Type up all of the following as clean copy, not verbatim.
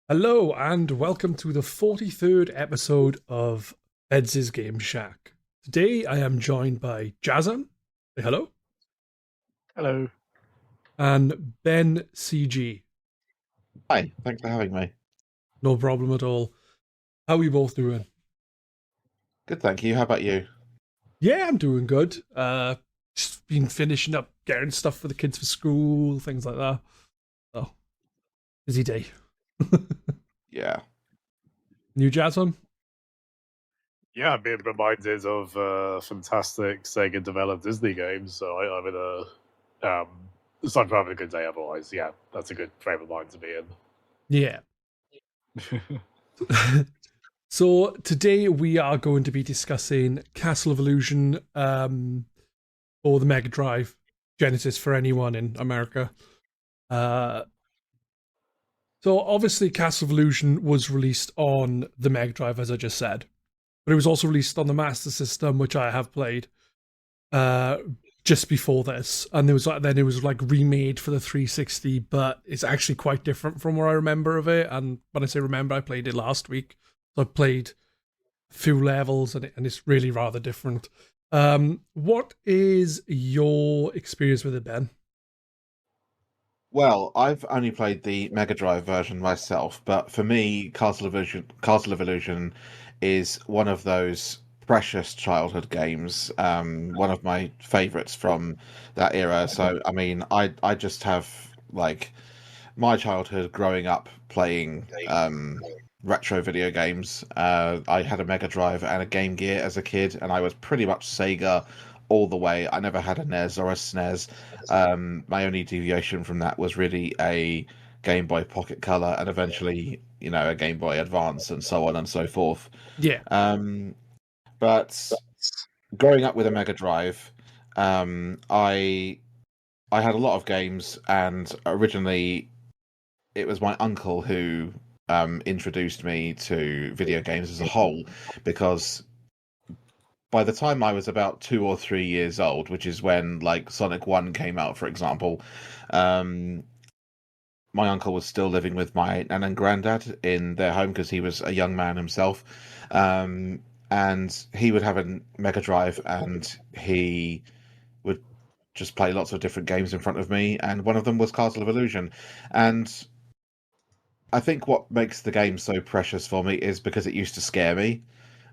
Hello and welcome to the 43rd episode of Beds' Game Shack. Today I am joined by Jazzem, say hello, Hello. and BenCG. Hi, thanks for having me. No problem at all. How are you both doing? Good, thank you. How about you? Yeah, I'm doing good. Just been finishing up getting stuff for the kids for school, things like that. Oh, busy day. Yeah. New Jazzem? Yeah, I'm being reminded of fantastic Sega developed Disney games, so I'm in aside from having a good day otherwise, yeah, that's a good frame of mind to be Yeah. in. So today we are going to be discussing Castle of Illusion, or the Mega Drive Genesis for anyone in America. Uh, so obviously, Castle of Illusion was released on the Mega Drive, as I just said, but it was also released on the Master System, which I have played uh, just before this, and then it was like remade for the 360, but it's actually quite different from what I remember of it. And when I say remember, I played it last week, so I played a few levels, and it's really rather different. What is your experience with it, Ben? Well, I've only played the Mega Drive version myself, but for me, Castle of Illusion is one of those precious childhood games. One of my favorites from that era. So, I mean, I just have like my childhood growing up playing retro video games. I had a Mega Drive and a Game Gear as a kid, and I was pretty much Sega all the way. I never had a NES or a SNES. My only deviation from that was really a Game Boy Pocket Color, and eventually, a Game Boy Advance, and so on and so forth. Yeah, Um, but growing up with a Mega Drive, I had a lot of games, and originally it was my uncle who introduced me to video games as a whole, because by the time I was about 2 or 3 years old, which is when like Sonic 1 came out, for example, um, my uncle was still living with my nan and granddad in their home because he was a young man himself. Um, and he would have a Mega Drive, and he would just play lots of different games in front of me, and one of them was Castle of Illusion. And I think what makes the game so precious for me is because it used to scare me,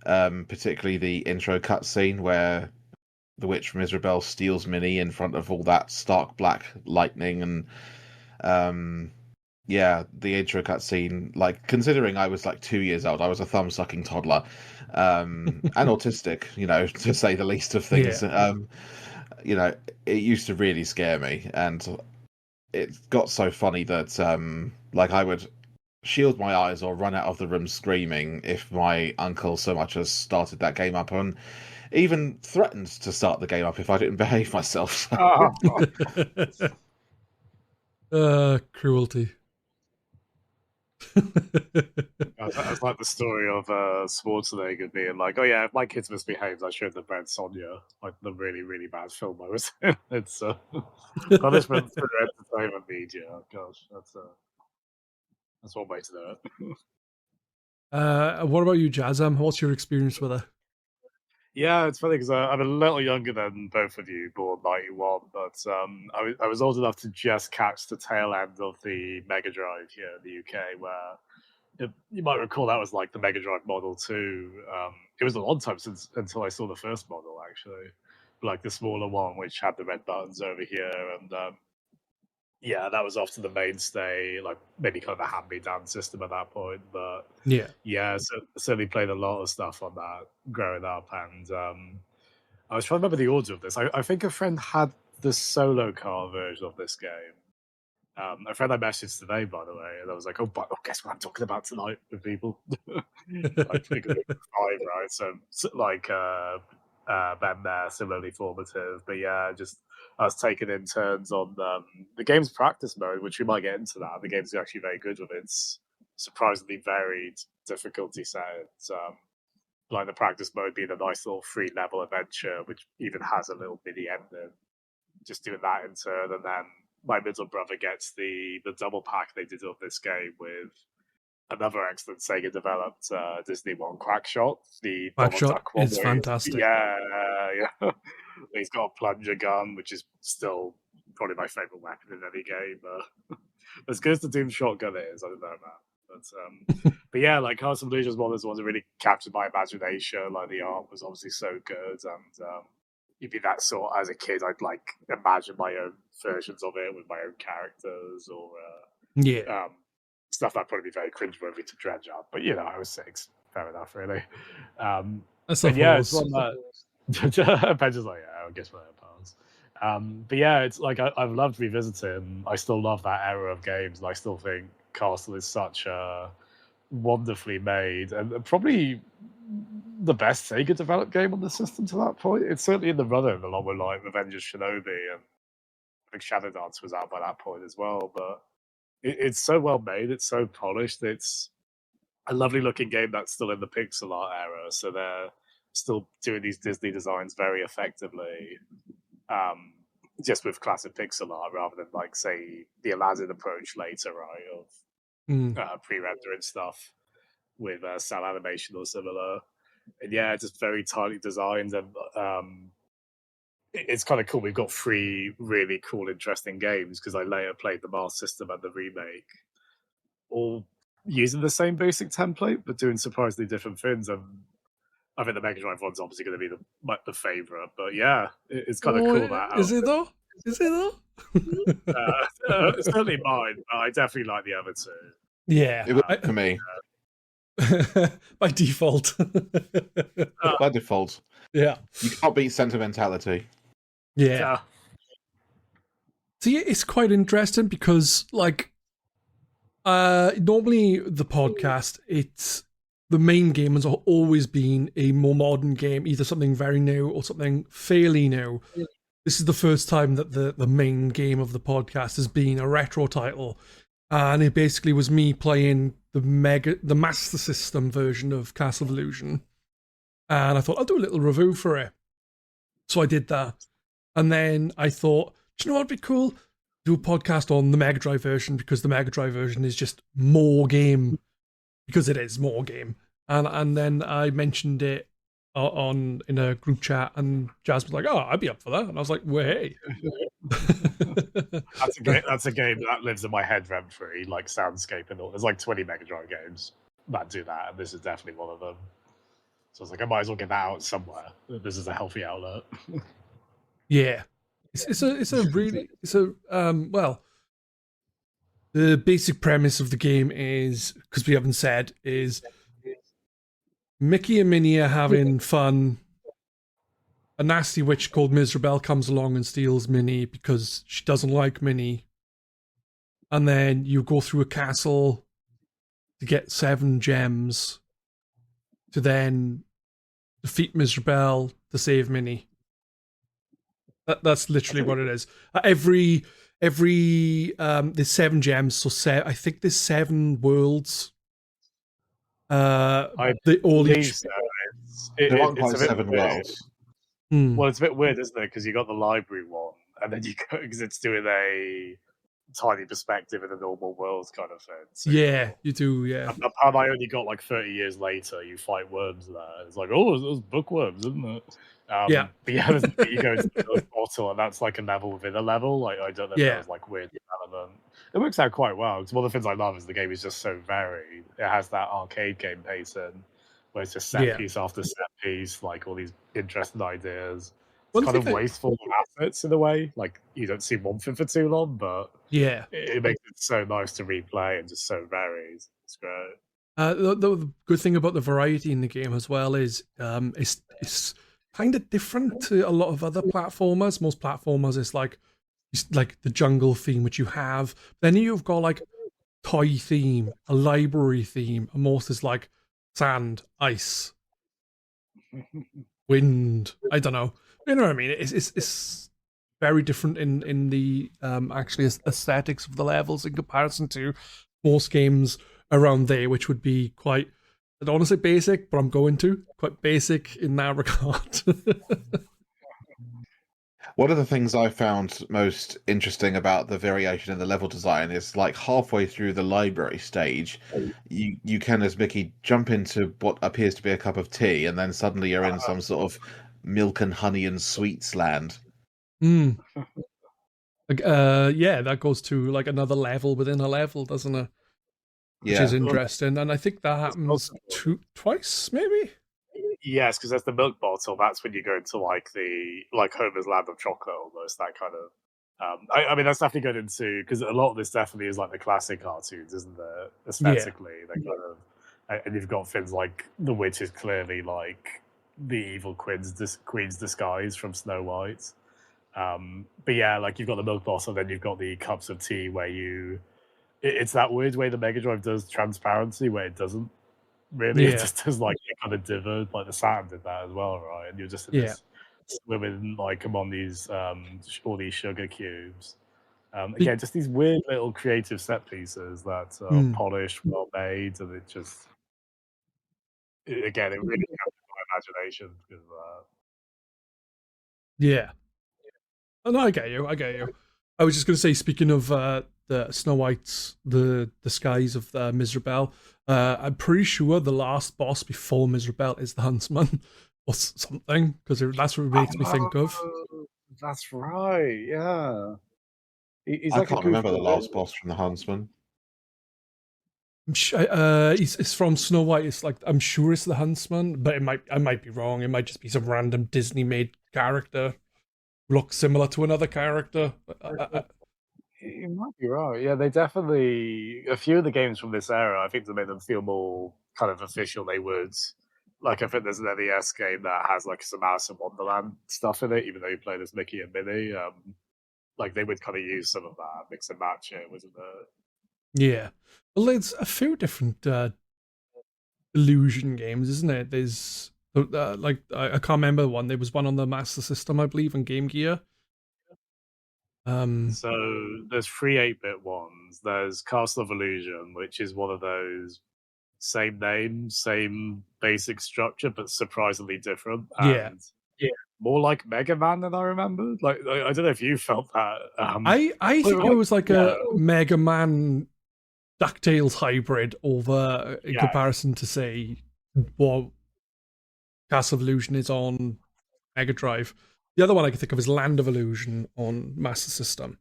particularly the intro cutscene where the witch from Isabel steals Minnie in front of all that stark black lightning. And um, yeah, the intro cutscene, like considering I was like 2 years old, I was a thumb sucking toddler, and autistic, to say the least of yeah, things. You know, it used to really scare me, and it got so funny that like I would shield my eyes or run out of the room screaming if my uncle so much as started that game up, and even threatened to start the game up if I didn't behave myself. Ah, cruelty. that's like the story of Schwarzenegger being like, "Oh yeah, if my kids misbehaved, I shouldn't have read Sonia." Like the really, really bad film I was in. It's punishment through entertainment media. Oh, gosh, that's one way to do it. What about you, Jazam? What's your experience with it? Yeah, it's funny because I'm a little younger than both of you, born '91, but I was old enough to just catch the tail end of the Mega Drive here in the UK, where you might recall that was like the Mega Drive Model 2. It was a long time since until I saw the first model, actually, like the smaller one, which had the red buttons over here, and yeah, that was often the mainstay, like maybe kind of a hand-me-down system at that point, but Yeah, yeah, so certainly played a lot of stuff on that growing up, and I was trying to remember the order of this. I think a friend had the solo car version of this game. A friend I messaged today, by the way, and I was like, "Oh, but guess what I'm talking about tonight with people?" Like figure five, right? Like Ben there, similarly formative, but yeah, just us taking in turns on the game's practice mode, which we might get into that. The game's actually very good with its surprisingly varied difficulty settings. Like the practice mode being a nice little free level adventure, which even has a little mini ending. Just doing that in turn, and then my middle brother gets the double pack they did of this game with another excellent Sega developed Disney one, Quackshot, the Donald Backshot Duck one. is fantastic. Yeah. He's got a plunger gun, which is still probably my favorite weapon in any game. As good as the Doom shotgun is, I don't know, man. But yeah, like Castle of Illusion is one of those ones that really captured my imagination. Like the art was obviously so good, and you'd be that sort as a kid. I'd like imagine my own versions of it with my own characters, or stuff that'd probably be very cringeworthy to dredge up. But I was 6, fair enough, really. That's it's one that Ben's just like, I guess we're pals. But yeah, it's like I've loved revisiting. I still love that era of games, and I still think Castle is such a wonderfully made and probably the best Sega developed game on the system to that point. It's certainly in the running, along with like Revenge of Shinobi, and I think Shadow Dance was out by that point as well. But it's so well made, it's so polished. It's a lovely looking game that's still in the pixel art era, so they're still doing these Disney designs very effectively. Just with classic pixel art rather than like say the Aladdin approach later, right, of pre-rendering stuff with cell animation or similar. And yeah, just very tightly designed, and it's kind of cool. We've got 3 really cool, interesting games because I later played the Master System and the remake, all using the same basic template but doing surprisingly different things. And I think the Mega Drive one's obviously going to be the favorite, but yeah, it's kind of cool that. Is it though? Is it though? Certainly mine, but I definitely like the other 2. Yeah, it was for me. By default. By default. Yeah. You can't beat sentimentality. Yeah. See, it's quite interesting because, like, normally the podcast, it's the main game has always been a more modern game, either something very new or something fairly new. This is the first time that the main game of the podcast has been a retro title, and it basically was me playing the Master System version of Castle of Illusion, and I thought I'll do a little review for it. So I did that, and then I thought, do you know what'd be cool? Do a podcast on the Mega Drive version, because the Mega Drive version is just more game, because it is more game. And then I mentioned it in a group chat, and Jazz was like, "Oh, I'd be up for that," and I was like, "Well, hey." That's a game that lives in my head rent free, like Soundscape and all. There's like 20 Mega Drive games that do that, and this is definitely one of them. So I was like, I might as well get that out somewhere. This is a healthy outlet. Yeah, well, the basic premise of the game is, because we haven't said, is Mickey and Minnie are having fun. A nasty witch called Miserabelle comes along and steals Minnie because she doesn't like Minnie. And then you go through a castle to get 7 gems to then defeat Miserabelle to save Minnie. That's literally what it is. There's 7 gems, so I think there's 7 worlds. They all each. So. There aren't quite 7 worlds. Well, it's a bit weird, isn't it? Because you got the library one, and then you go, because it's doing a tiny perspective in the normal world kind of thing. So yeah, you do, yeah. And I only got like 30 years later, you fight worms there. It's like, oh, those bookworms, isn't it? Yeah. But yeah, you go into the bottle, and that's like a level within a level. Like, I don't know if that was like weird development. It works out quite well, because one of the things I love is the game is just so varied. It has that arcade game pacing, where it's just set piece after set piece, like all these interesting ideas. It's kind of wasteful of assets in a way. Like, you don't see one thing for too long, but it makes it so nice to replay and just so varied. It's great. The good thing about the variety in the game as well is it's kind of different to a lot of other platformers. Most platformers is like the jungle theme, which you have. Then you've got like toy theme, a library theme, and most is like sand, ice, wind. I don't know. You know what I mean? It's very different in the actually aesthetics of the levels in comparison to most games around there, which would be quite, I don't want to say basic, but I'm going to quite basic in that regard. One of the things I found most interesting about the variation in the level design is like halfway through the library stage, you can, as Mickey, jump into what appears to be a cup of tea, and then suddenly you're in some sort of milk and honey and sweets land. Mm. Like, yeah, that goes to like another level within a level, doesn't it? Which is Yeah. interesting, and I think that There's happens also- twice, maybe. Yes, because there's the milk bottle. That's when you go into like the Homer's Land of Chocolate, almost that kind of. I mean, that's definitely going into because a lot of this definitely is like the classic cartoons, isn't there? Yeah. Aesthetically, they kind of, and you've got things like the witch is clearly like the evil queen's disguise from Snow White. But yeah, like you've got the milk bottle, then you've got the cups of tea where it's that weird way the Mega Drive does transparency where it doesn't. Really, it Yeah. just does like a kind of divot, like the Saturn did that as well, right? And you're just in Yeah. this swimming like among these all these sugar cubes. Again, just these weird little creative set pieces that are polished, well made, and it just again it really captures my imagination because of that. Yeah. Oh, no, I get you. I get you. I was just going to say, speaking of the Snow White's, the disguise of Miserable, I'm pretty sure the last boss before Miserable is the Huntsman or something, because that's what it makes me think of. Oh, that's right. Yeah, he's I like a can't goofy remember the little last boss from the Huntsman. It's from Snow White. It's like I'm sure it's the Huntsman, but I might be wrong. It might just be some random Disney made character, looks similar to another character. You might be right. Yeah, they definitely a few of the games from this era. I think to make them feel more kind of official, they would. Like I think there's an NES game that has like some Alice in Wonderland stuff in it, even though you play as Mickey and Minnie. Like they would kind of use some of that, mix and match it, wasn't it? Yeah. Well, there's a few different illusion games, isn't it? There's like I can't remember the one. There was one on the Master System, I believe, on Game Gear. So there's 3 8-bit ones. There's Castle of Illusion, which is one of those same name, same basic structure, but surprisingly different. Yeah. And more like Mega Man than I remembered. Like I don't know if you felt that. I think it was like a Mega Man DuckTales hybrid over in comparison to say what Castle of Illusion is on Mega Drive. The other one I can think of is Land of Illusion on Master System.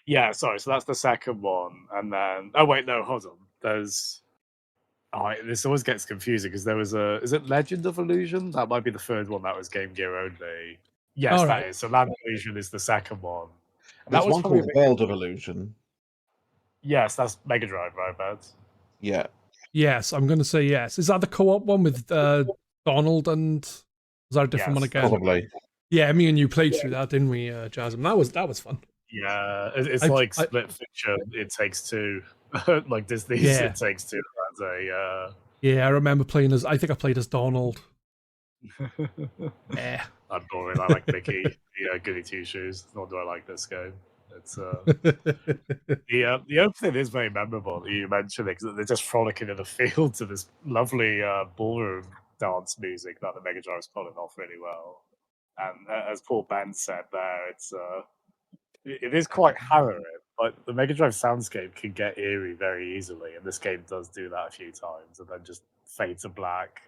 Yeah, sorry. So that's the second one, and then oh wait, no, hold on. There's this always gets confusing because there was is it Legend of Illusion? That might be the third one that was Game Gear only. Yes, All that right. is. So Land of Illusion is the second one. There's That was one probably called World of Illusion. yes, that's Mega Drive, right, Bet? Yeah. Yes, I'm going to say yes. Is that the co-op one with Donald and was that a different one again? Probably. Yeah, me and you played through that, didn't we, Jazzem? That was fun. Yeah, it's like Split Fiction. It Takes Two, like Disney's It Takes Two. That's a yeah. I remember playing as. I think I played as Donald. Yeah, I'm boring. I like Mickey. Goody Two Shoes. Nor do I like this game. It's the opening is very memorable. You mentioned it because they're just frolicking in the field to this lovely ballroom dance music that the Mega Drive's pulling off really well. And as Paul Ben said there, it is quite harrowing. Like the Mega Drive soundscape can get eerie very easily, and this game does do that a few times, and then just fade to black.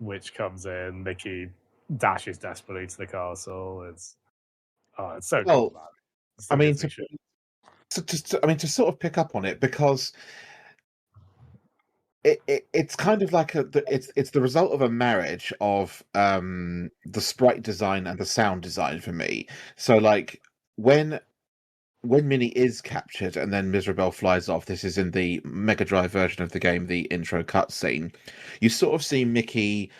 Witch comes in, Mickey dashes desperately to the castle. It's so cool, man. I mean, to sort of pick up on it because it's kind of like it's the result of a marriage of the sprite design and the sound design for me. So like when Minnie is captured and then Miserable flies off, this is in the Mega Drive version of the game, the intro cutscene, you sort of see Mickey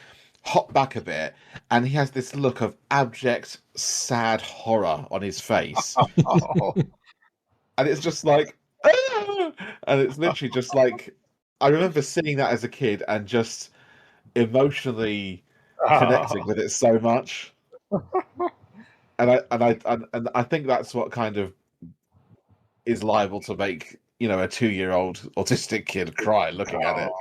hop back a bit and he has this look of abject, sad horror on his face. And it's just like, ah! And it's literally just like, I remember seeing that as a kid and just emotionally connecting with it so much. And I think that's what kind of is liable to make a 2-year-old autistic kid cry looking at it.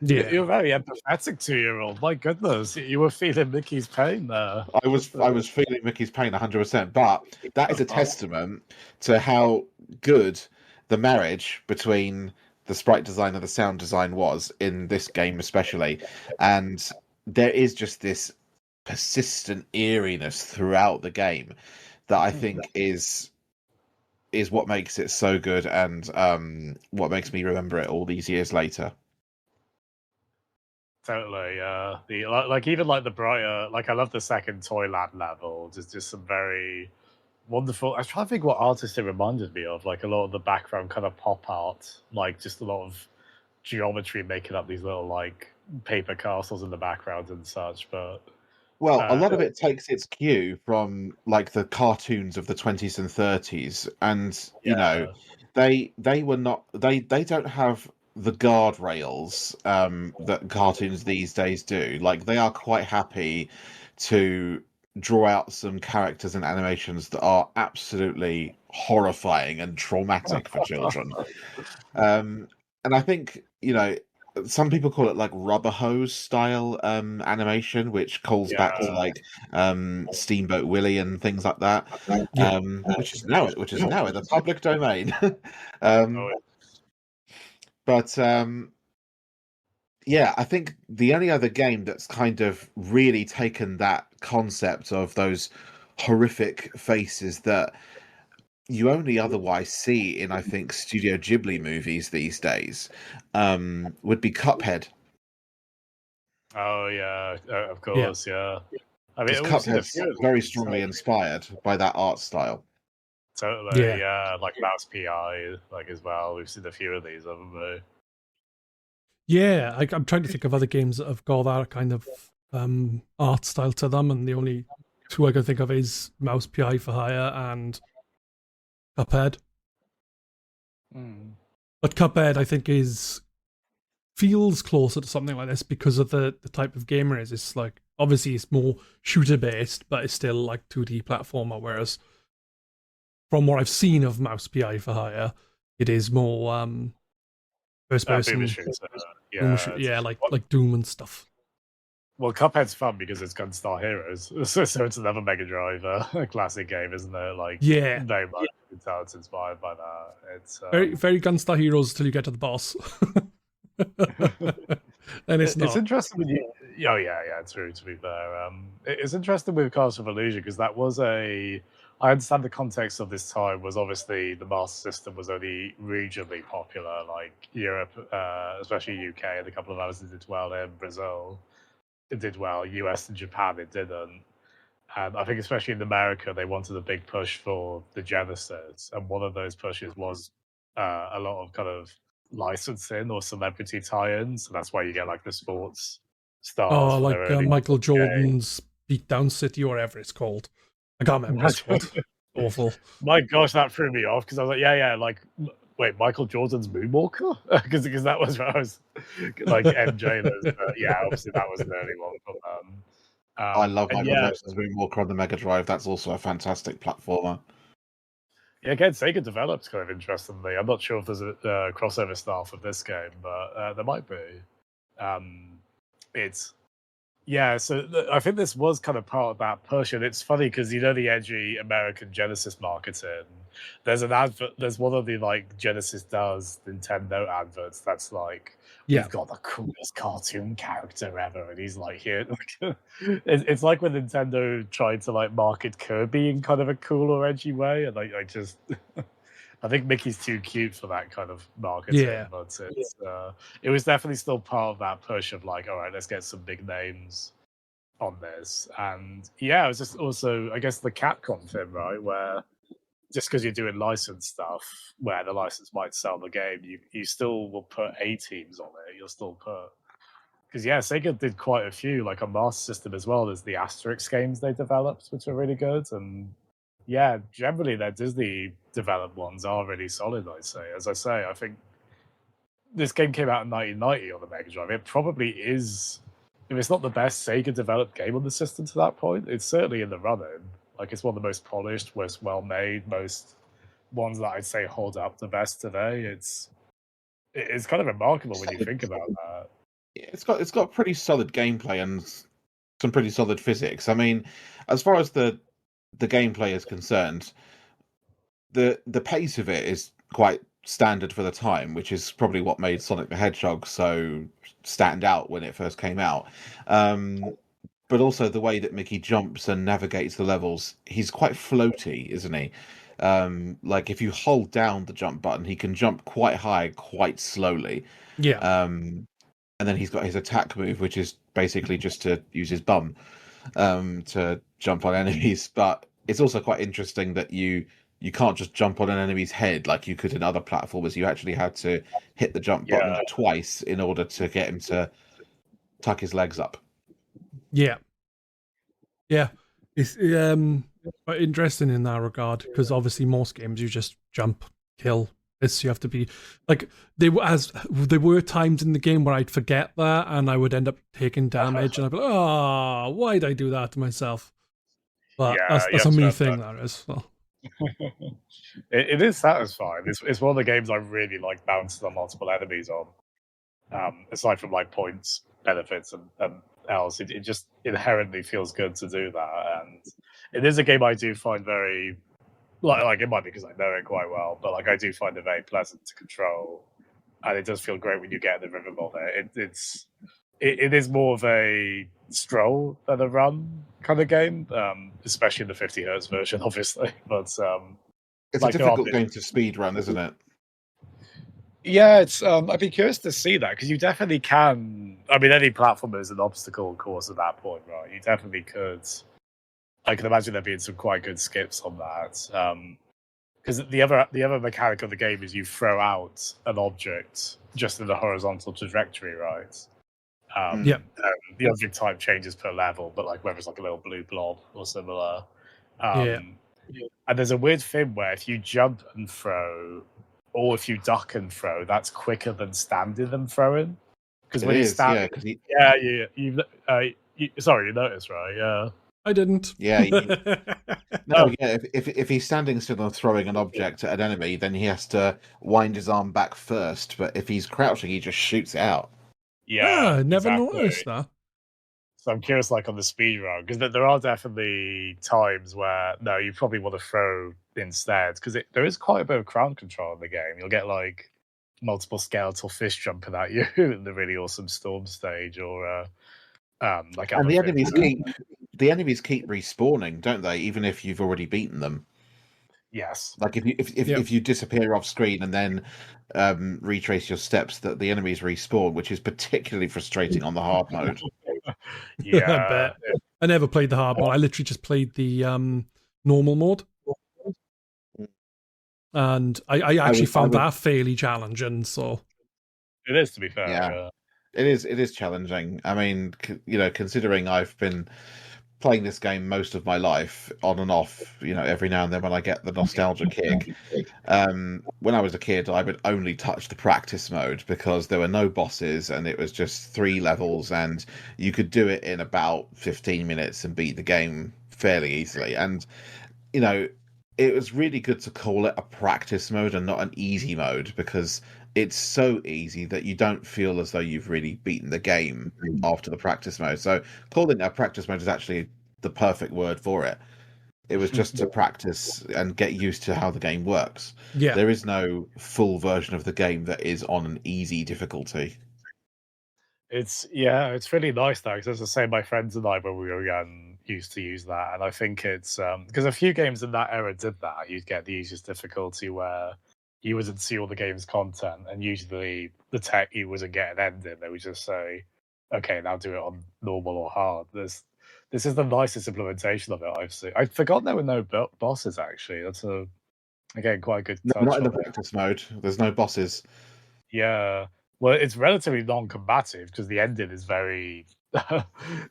Yeah. You're very empathetic 2-year-old. My goodness, you were feeling Mickey's pain there. I was feeling Mickey's pain 100%, but that is a testament to how good the marriage between the sprite design and the sound design was in this game, especially. And there is just this persistent eeriness throughout the game that I think is what makes it so good, and what makes me remember it all these years later. Totally, like even like the brighter, like I love the second Toyland level. Just some very wonderful. I was trying to think what artist it reminded me of. Like a lot of the background kind of pop art, like just a lot of geometry making up these little like paper castles in the background and such. But Well, a lot of it takes its cue from like the cartoons of the 20s and 30s, and you know, they were not they don't have the guardrails that cartoons these days do. Like they are quite happy to draw out some characters and animations that are absolutely horrifying and traumatic for children. And I think, you know, some people call it like rubber hose style animation, which calls back to like Steamboat Willie and things like that, which is now in the public domain. But yeah, I think the only other game that's kind of really taken that concept of those horrific faces that you only otherwise see in, I think, Studio Ghibli movies these days, would be Cuphead. Oh yeah, of course, yeah. I mean, Because we've seen a Cuphead's few of very these, strongly inspired by that art style. Totally, Yeah. yeah. Like Mouse PI, like as well. We've seen a few of these, haven't we? Yeah, I'm trying to think of other games that have got that kind of art style to them, and the only two I can think of is Mouse PI for Hire and Cuphead. But Cuphead, I think, feels closer to something like this because of the type of gamer it is. It's like obviously it's more shooter based, but it's still like 2D platformer. Whereas from what I've seen of Mouse PI for Hire, it is more first person. Yeah, like Doom and stuff. Well, Cuphead's fun because it's Gunstar Heroes, so it's another Mega Drive classic game, isn't it? Like, Yeah, very much it's inspired by that. It's very very Gunstar Heroes till you get to the boss. And it's not. It's interesting when you. Oh yeah, true. To be fair, it's interesting with Castle of Illusion because that was a. I understand the context of this time was obviously the Master System was only regionally popular, like Europe, especially UK, and a couple of others did well in Brazil. It did well. US and Japan, it didn't. And I think especially in America, they wanted a big push for the Genesis, and one of those pushes was a lot of kind of licensing or celebrity tie-ins. So that's why you get like the sports stars. Oh, like Michael Jordan's Beatdown City or whatever it's called. I can't remember what it's called. Awful. My gosh, that threw me off because I was like, yeah, like, wait, Michael Jordan's Moonwalker? Because that was where I was like MJ. Yeah, obviously that was an early one from them. I love Michael Jackson's Moonwalker on the Mega Drive. That's also a fantastic platformer. Yeah, again, Sega developed kind of interestingly. I'm not sure if there's a crossover style for this game, but there might be. So I think this was kind of part of that push, and it's funny because you know the edgy American Genesis marketing. There's an advert. There's one of the like Genesis does Nintendo adverts that's like, we've got the coolest cartoon character ever, and he's like here. It's like when Nintendo tried to like market Kirby in kind of a cool or edgy way, and like I just. I think Mickey's too cute for that kind of marketing, but it was definitely still part of that push of like, all right, let's get some big names on this. And yeah, it was just also, I guess, the Capcom thing, right? Where just because you're doing license stuff, where the license might sell the game, you still will put A teams on it. You'll still put. Because yeah, Sega did quite a few, like on Master System as well. There's the Asterix games they developed, which are really good. And yeah, generally their Disney developed ones are really solid, I'd say. As I say, I think this game came out in 1990 on the Mega Drive. It probably is, if it's not the best Sega developed game on the system to that point, it's certainly in the running. Like it's one of the most polished, most well made, most ones that I'd say hold up the best today. It's kind of remarkable when you think about that. It's got pretty solid gameplay and some pretty solid physics. I mean, as far as the gameplay is concerned, the pace of it is quite standard for the time, which is probably what made Sonic the Hedgehog so stand out when it first came out. But also the way that Mickey jumps and navigates the levels, he's quite floaty, isn't he? Like if you hold down the jump button, he can jump quite high, quite slowly. Yeah. And then he's got his attack move, which is basically just to use his bum to jump on enemies. But it's also quite interesting that you can't just jump on an enemy's head like you could in other platformers. You actually had to hit the jump button twice in order to get him to tuck his legs up. Yeah. It's quite interesting in that regard, because obviously most games you just jump, kill. This you have to be like there were times in the game where I'd forget that and I would end up taking damage and I'd be like, oh, why'd I do that to myself? But that's a me thing, that is. So. It is satisfying. It's one of the games I really like bouncing on multiple enemies on. Aside from like points, benefits, and else, it just inherently feels good to do that. And it is a game I do find very like it might be because I know it quite well, but like I do find it very pleasant to control, and it does feel great when you get in the rhythm of it. It is more of a stroll than a run kind of game, especially in the 50 hertz version, obviously. But it's like a difficult game to speed run, isn't it? Yeah, it's. I'd be curious to see that, because you definitely can. I mean, any platformer is an obstacle course at that point, right? You definitely could. I can imagine there being some quite good skips on that. Because the other mechanic of the game is you throw out an object just in the horizontal trajectory, right? The object type changes per level, but like whether it's like a little blue blob or similar. And there's a weird thing where if you jump and throw, or if you duck and throw, that's quicker than standing and throwing. Because when you stand, sorry, you noticed, right? Yeah, I didn't. Yeah. If he's standing still and throwing an object at an enemy, then he has to wind his arm back first. But if he's crouching, he just shoots it out. Yeah, never noticed that. So I'm curious, like on the speed run, because there are definitely times where you probably want to throw instead, because there is quite a bit of crowd control in the game. You'll get like multiple skeletal fish jumping at you in the really awesome storm stage, or like. And the enemies keep respawning, don't they? Even if you've already beaten them. Yes. Like if you disappear off screen and then retrace your steps, that the enemies respawn, which is particularly frustrating on the hard mode. Yeah, I bet. I never played the hard mode. I literally just played the normal mode, and I actually found that fairly challenging. So it is, to be fair. Yeah. It is challenging. I mean, considering I've been playing this game most of my life on and off, every now and then when I get the nostalgia kick. When I was a kid, I would only touch the practice mode because there were no bosses and it was just 3 levels and you could do it in about 15 minutes and beat the game fairly easily. And, it was really good to call it a practice mode and not an easy mode, because it's so easy that you don't feel as though you've really beaten the game after the practice mode. So calling it a practice mode is actually the perfect word for it. It was just to practice and get used to how the game works. Yeah. There is no full version of the game that is on an easy difficulty. It's really nice though, because as I say, my friends and I, when we were young, used to use that, and I think it's because a few games in that era did that. You'd get the easiest difficulty where you wouldn't see all the game's content, and usually the tech you wasn't getting ended. They would just say, "Okay, now do it on normal or hard." This is the nicest implementation of it I've seen. I forgot there were no bosses actually. That's again quite a good touch. Not in the practice mode. There's no bosses. Yeah. Well, it's relatively non-combative because the ending is very.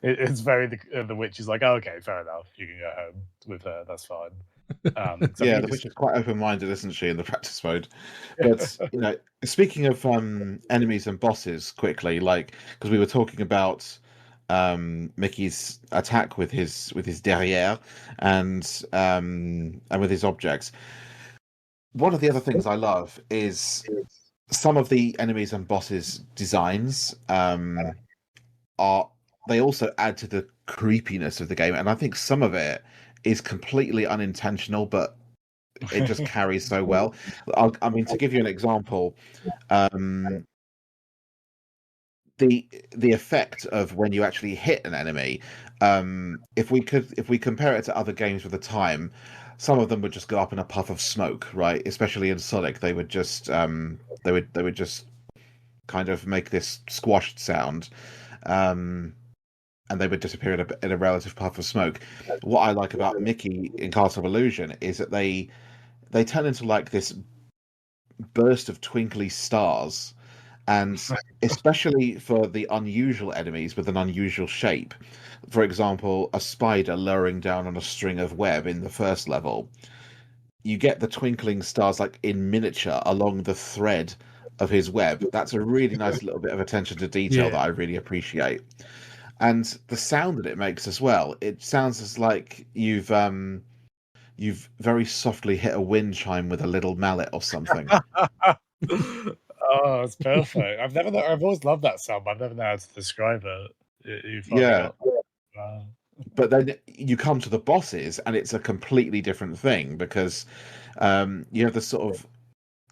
It's very the witch is like, oh, okay, fair enough. You can go home with her. That's fine. The witch is quite open-minded, isn't she, in the practice mode? But speaking of enemies and bosses, quickly, because we were talking about Mickey's attack with his derrière and with his objects. One of the other things I love is some of the enemies and bosses designs are they also add to the creepiness of the game, and I think some of it is completely unintentional, but it just carries so well. I mean, to give you an example, um, the effect of when you actually hit an enemy, if we compare it to other games of the time, some of them would just go up in a puff of smoke, right? Especially in Sonic, they would just they would just kind of make this squashed sound. And they would disappear in a relative puff of smoke. What I like about Mickey in Castle of Illusion is that they turn into like this burst of twinkly stars, and especially for the unusual enemies with an unusual shape. For example, a spider lowering down on a string of web in the first level. You get the twinkling stars like in miniature along the thread of his web. That's a really nice little bit of attention to detail that I really appreciate. And the sound that it makes as well, it sounds as like you've very softly hit a wind chime with a little mallet or something. Oh, it's perfect. I've always loved that sound, but I've never known how to describe it. You finally Yeah. got. Wow. But then you come to the bosses, and it's a completely different thing because you have the sort of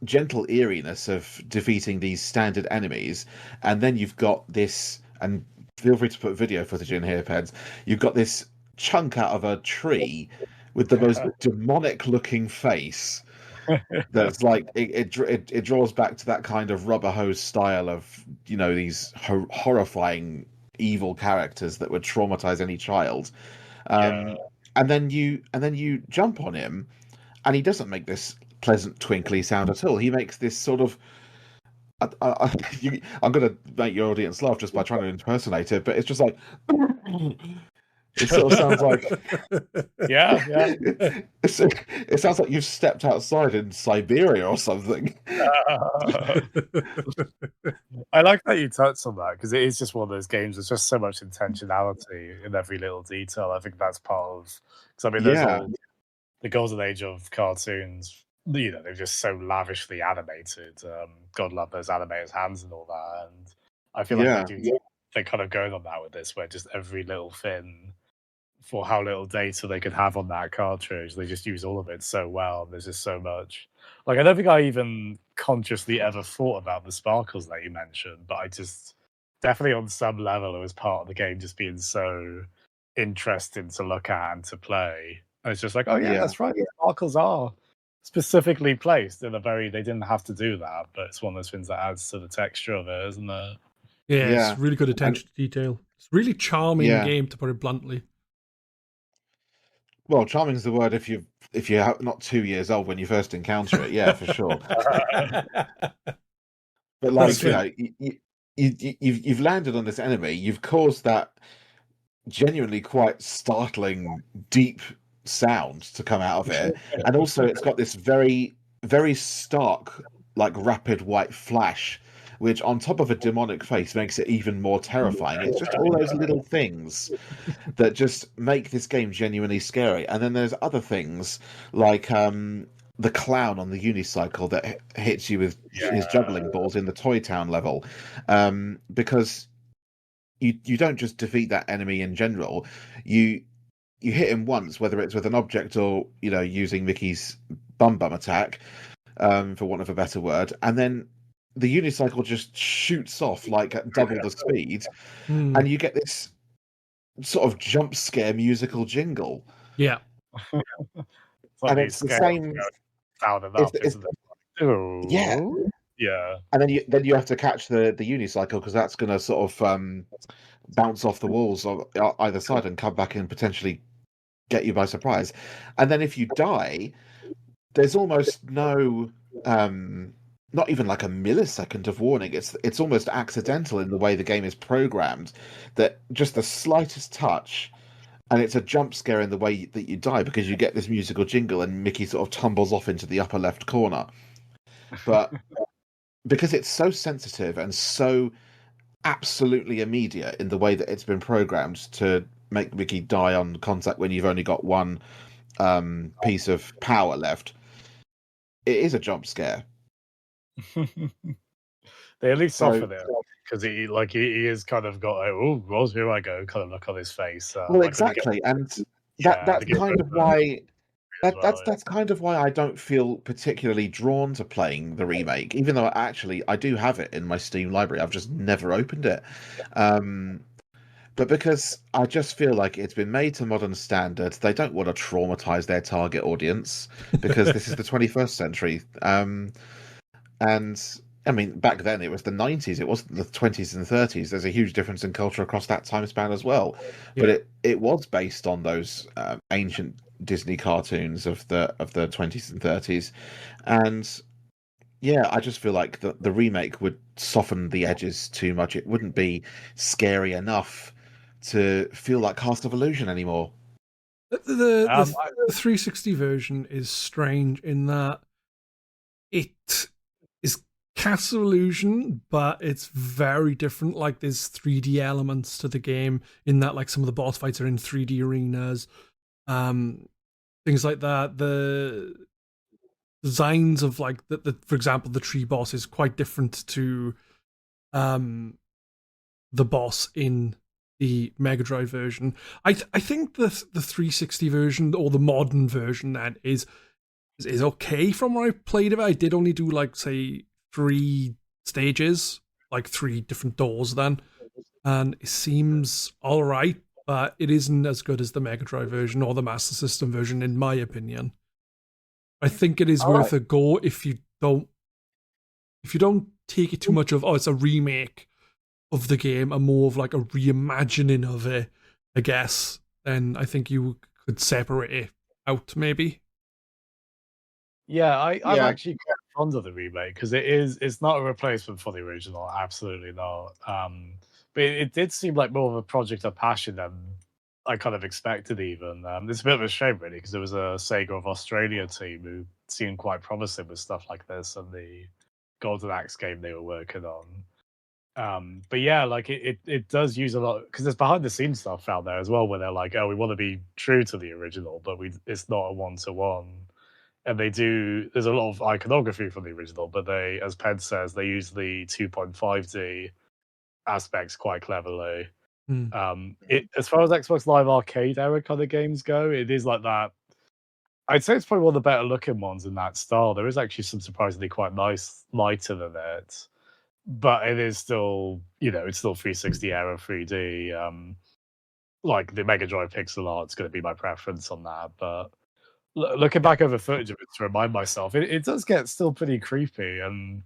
gentle eeriness of defeating these standard enemies, and then you've got this. And feel free to put video footage in here, Peds. You've got this chunk out of a tree with the most demonic-looking face. That's like it draws back to that kind of rubber hose style of these horrifying evil characters that would traumatize any child. Yeah. And then you jump on him, and he doesn't make this pleasant twinkly sound at all. He makes this sort of I'm going to make your audience laugh just by trying to impersonate it, but it's just like it sort of sounds like Yeah. it sounds like you've stepped outside in Siberia or something. I like that you touched on that because it is just one of those games. There's just so much intentionality in every little detail. I think that's part of because I mean, there's all the golden age of cartoons. They're just so lavishly animated. God love those animators' hands and all that. And I feel like they're kind of going on that with this, where just every little thing for how little data they could have on that cartridge, they just use all of it so well. There's just so much. Like I don't think I even consciously ever thought about the sparkles that you mentioned, but I just definitely on some level it was part of the game just being so interesting to look at and to play. And it's just like, oh yeah, that's right. The sparkles are specifically placed in a very. They didn't have to do that, but it's one of those things that adds to the texture of it, isn't it? Yeah, it's really good attention to detail. It's a really charming game, to put it bluntly. Well, charming is the word if you're not 2 years old when you first encounter it. Yeah, for sure. But like you've landed on this enemy, you've caused that genuinely quite startling deep sound to come out of it, and also it's got this very very stark like rapid white flash, which on top of a demonic face makes it even more terrifying. It's just all those little things that just make this game genuinely scary. And then there's other things like the clown on the unicycle that hits you with his juggling balls in the Toy Town level, because you don't just defeat that enemy in general. You hit him once, whether it's with an object or using Mickey's bum attack, for want of a better word, and then the unicycle just shoots off like at double the speed, and you get this sort of jump scare musical jingle. Yeah. And it's the same. Yeah. And then you have to catch the unicycle because that's going to sort of bounce off the walls on either side and come back and potentially get you by surprise. And then if you die, there's almost no not even like a millisecond of warning. It's almost accidental in the way the game is programmed, that just the slightest touch and it's a jump scare in the way that you die because you get this musical jingle and Mickey sort of tumbles off into the upper left corner. But because it's so sensitive and so absolutely immediate in the way that it's been programmed to make Mickey die on contact when you've only got one piece of power left, it is a jump scare. They at least So- soften it because he is kind of got oh, well, here I go kind of look on his face. Well, like when he exactly, and Yeah, that's the game kind of over why as well, that's kind of why I don't feel particularly drawn to playing the remake, even though actually I do have it in my Steam library. I've just never opened it. But because I just feel like it's been made to modern standards, they don't want to traumatize their target audience because this is the 21st century. And I mean, back then it was the 90s, it wasn't the 20s and 30s. There's a huge difference in culture across that time span as well. Yeah. But it was based on those ancient Disney cartoons of the 20s and 30s. And yeah, I just feel like the remake would soften the edges too much. It wouldn't be scary enough to feel like Cast of Illusion anymore. The 360 version is strange in that it is Castle Illusion, but it's very different. Like there's 3D elements to the game in that, like some of the boss fights are in 3D arenas, things like that. The designs of like for example, the tree boss is quite different to the boss in the Mega Drive version. I think the 360 version or the modern version that is okay from what I played of it. I did only do like say 3 stages, like 3 different doors then, and it seems all right, but it isn't as good as the Mega Drive version or the Master System version in my opinion. I think it is worth a go if you don't take it too much of it's a remake of the game and more of like a reimagining of it, I guess. Then I think you could separate it out maybe. Yeah, I'm actually quite fond of the remake because it's not a replacement for the original, absolutely not. But it did seem like more of a project of passion than I kind of expected even. It's a bit of a shame really because there was a Sega of Australia team who seemed quite promising with stuff like this and the Golden Axe game they were working on. But yeah, like it does use a lot because there's behind the scenes stuff out there as well where they're like, oh, we want to be true to the original, but it's not a 1-to-1. And there's a lot of iconography from the original, but they, as Ped says, they use the 2.5D aspects quite cleverly. As far as Xbox Live Arcade era kind of games go, it is like that. I'd say it's probably one of the better looking ones in that style. There is actually some surprisingly quite nice lighter than it, but it is still, it's still 360 era 3D. Like the Mega Drive pixel art's going to be my preference on that, but looking back over footage of it to remind myself, it does get still pretty creepy. And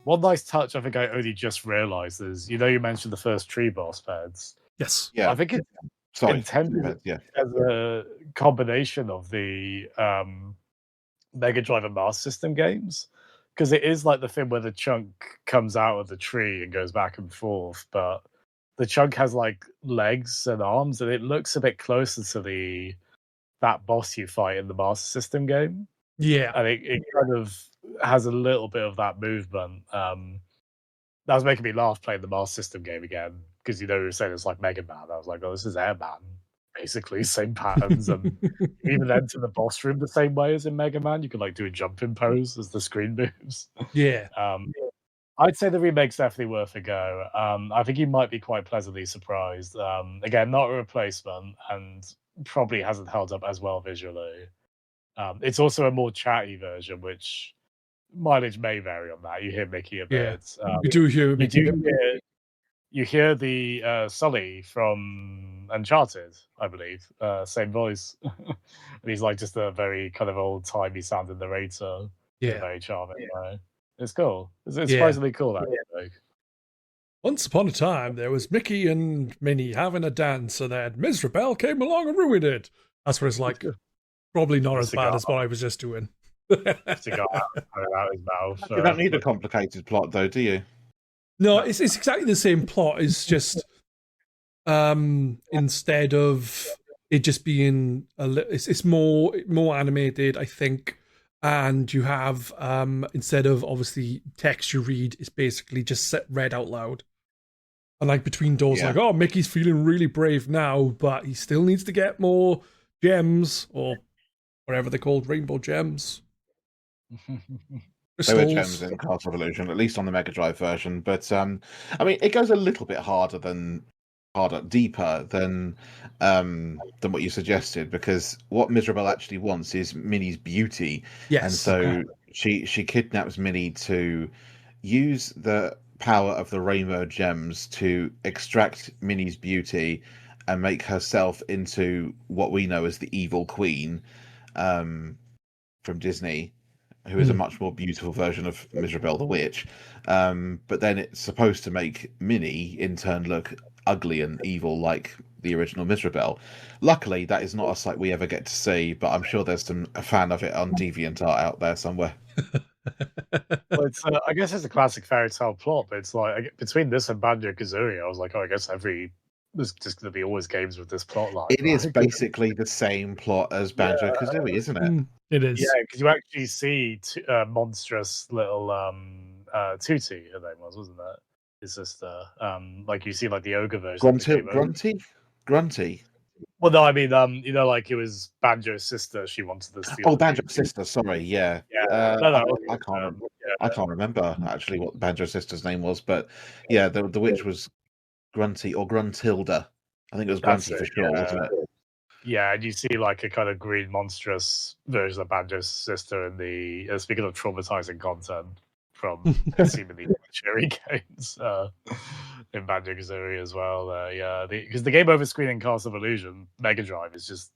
one nice touch I think I only just realized is, you mentioned the first tree boss pads. Yes. Yeah. I think it's intended as a combination of the Mega Drive and Master System games, because it is like the thing where the chunk comes out of the tree and goes back and forth, but the chunk has like legs and arms, and it looks a bit closer to that boss you fight in the Master System game. Yeah. And it kind of has a little bit of that movement. That was making me laugh playing the Master System game again, because we were saying it's like Mega Man. I was like, oh, this is Airman. Basically, same patterns, and even enter the boss room the same way as in Mega Man. You can like do a jumping pose as the screen moves. Yeah. I'd say the remake's definitely worth a go. I think you might be quite pleasantly surprised. Again, not a replacement, and probably hasn't held up as well visually. It's also a more chatty version, which mileage may vary on that. You hear Mickey a bit. You do hear Mickey. You hear the Sully from Uncharted, I believe, same voice, and he's like just a very kind of old timey sounding narrator in a very charming way. It's cool. It's surprisingly cool. Actually. Once upon a time, there was Mickey and Minnie having a dance, and then Ms. Rebel came along and ruined it. That's what it's like. Probably not as bad as what I was just doing. Cigar out his mouth. You don't need a complicated plot, though, do you? No, it's exactly the same plot. It's just instead of it just being it's more animated, I think, and you have instead of obviously text you read, it's basically just read out loud. And like between doors, Yeah. like, oh, Mickey's feeling really brave now, but he still needs to get more gems or whatever they're called, rainbow gems, There were gems crystals. in Castle of Illusion, at least on the Mega Drive version. But I mean, it goes a little bit deeper than what you suggested, because what Miserable actually wants is Minnie's beauty, and Yes. so she kidnaps Minnie to use the power of the rainbow gems to extract Minnie's beauty and make herself into what we know as the evil queen from Disney, who is a much more beautiful version of Miserable the Witch. But then it's supposed to make Minnie in turn look ugly and evil like the original Miserable. Luckily, that is not a sight we ever get to see, but I'm sure there's a fan of it on DeviantArt out there somewhere. Well, it's I guess it's a classic fairy tale plot, but it's like between this and Banjo-Kazooie, I was like, oh, I guess there's just going to be always games with this plot line. It is right? basically the same plot as Banjo-Kazooie, isn't it? It is. Yeah, because you actually see monstrous little Tutti, her name wasn't it? His sister. Like you see like the ogre version. of the game over. Grunty. Well, no, I mean, like it was Banjo's sister. She wanted to steal. Oh, Banjo's sister. Sorry, yeah. Yeah. I can't remember actually what Banjo's sister's name was, but yeah, the witch was Grunty or Gruntilda. I think it was Grunty for sure, wasn't it? Yeah, and you see like a kind of green monstrous version of Banjo's sister in the speaking of traumatizing content from seemingly cherry games in Banjo-Kazooie as well. Yeah, because the game over screen in Castle of Illusion Mega Drive is just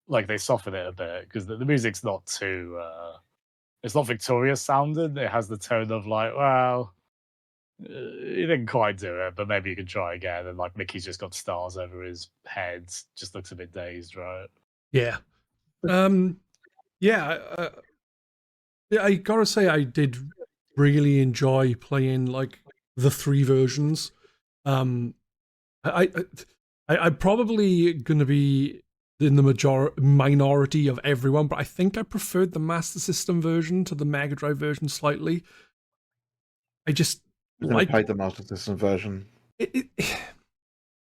like they soften it a bit because the music's not too it's not Victorious sounding. It has the tone of like, well, you didn't quite do it, but maybe you can try again. And like Mickey's just got stars over his head, just looks a bit dazed, right? Yeah. Yeah. I gotta say, I did really enjoy playing like the 3 versions. I'm probably gonna be in the minority of everyone, but I think I preferred the Master System version to the Mega Drive version slightly. I just played the Master System version. I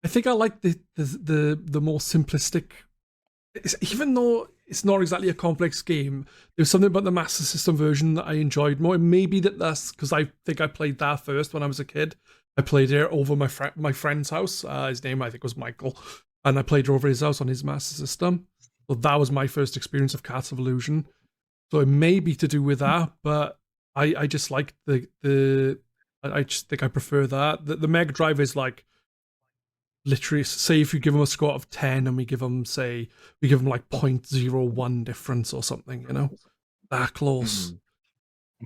think I like the more simplistic. Even though it's not exactly a complex game, there's something about the Master System version that I enjoyed more. And maybe that's because I think I played that first when I was a kid. I played it over my friend's house. His name I think was Michael, and I played it over his house on his Master System. So that was my first experience of Castle of Illusion. So it may be to do with that, but I just like I just think I prefer that. The Mega Drive is like literally, say if you give them a score of 10 and we give them like 0.01 difference or something, that close.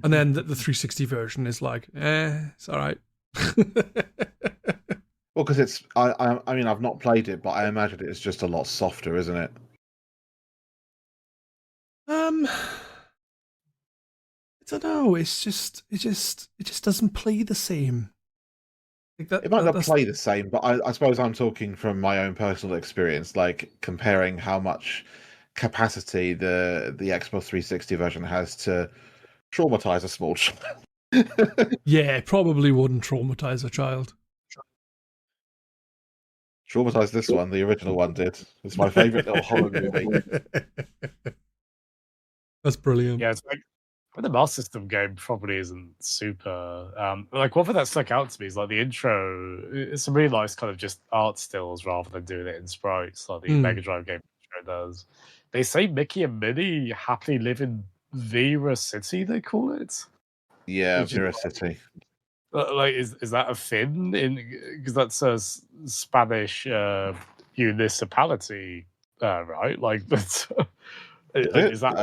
And then the 360 version is like, it's all right. Well, because it's I mean I've not played it, but I imagine it's just a lot softer, isn't it? I don't know. It just doesn't play the same. It might not play the same, but I suppose I'm talking from my own personal experience, like comparing how much capacity the Xbox 360 version has to traumatize a small child. Yeah, it probably wouldn't traumatize a child. Traumatize this one, the original one did. It's my favorite little horror movie. That's brilliant. Yeah, it's like the Master System game probably isn't super. Like one thing that stuck out to me is like the intro. It's some really nice kind of just art stills rather than doing it in sprites like the Mega Drive game intro does. They say Mickey and Minnie happily live in Vera City. They call it. Yeah, Vera City. Like, is that a thing? Because that's a Spanish municipality, right? Like, but is that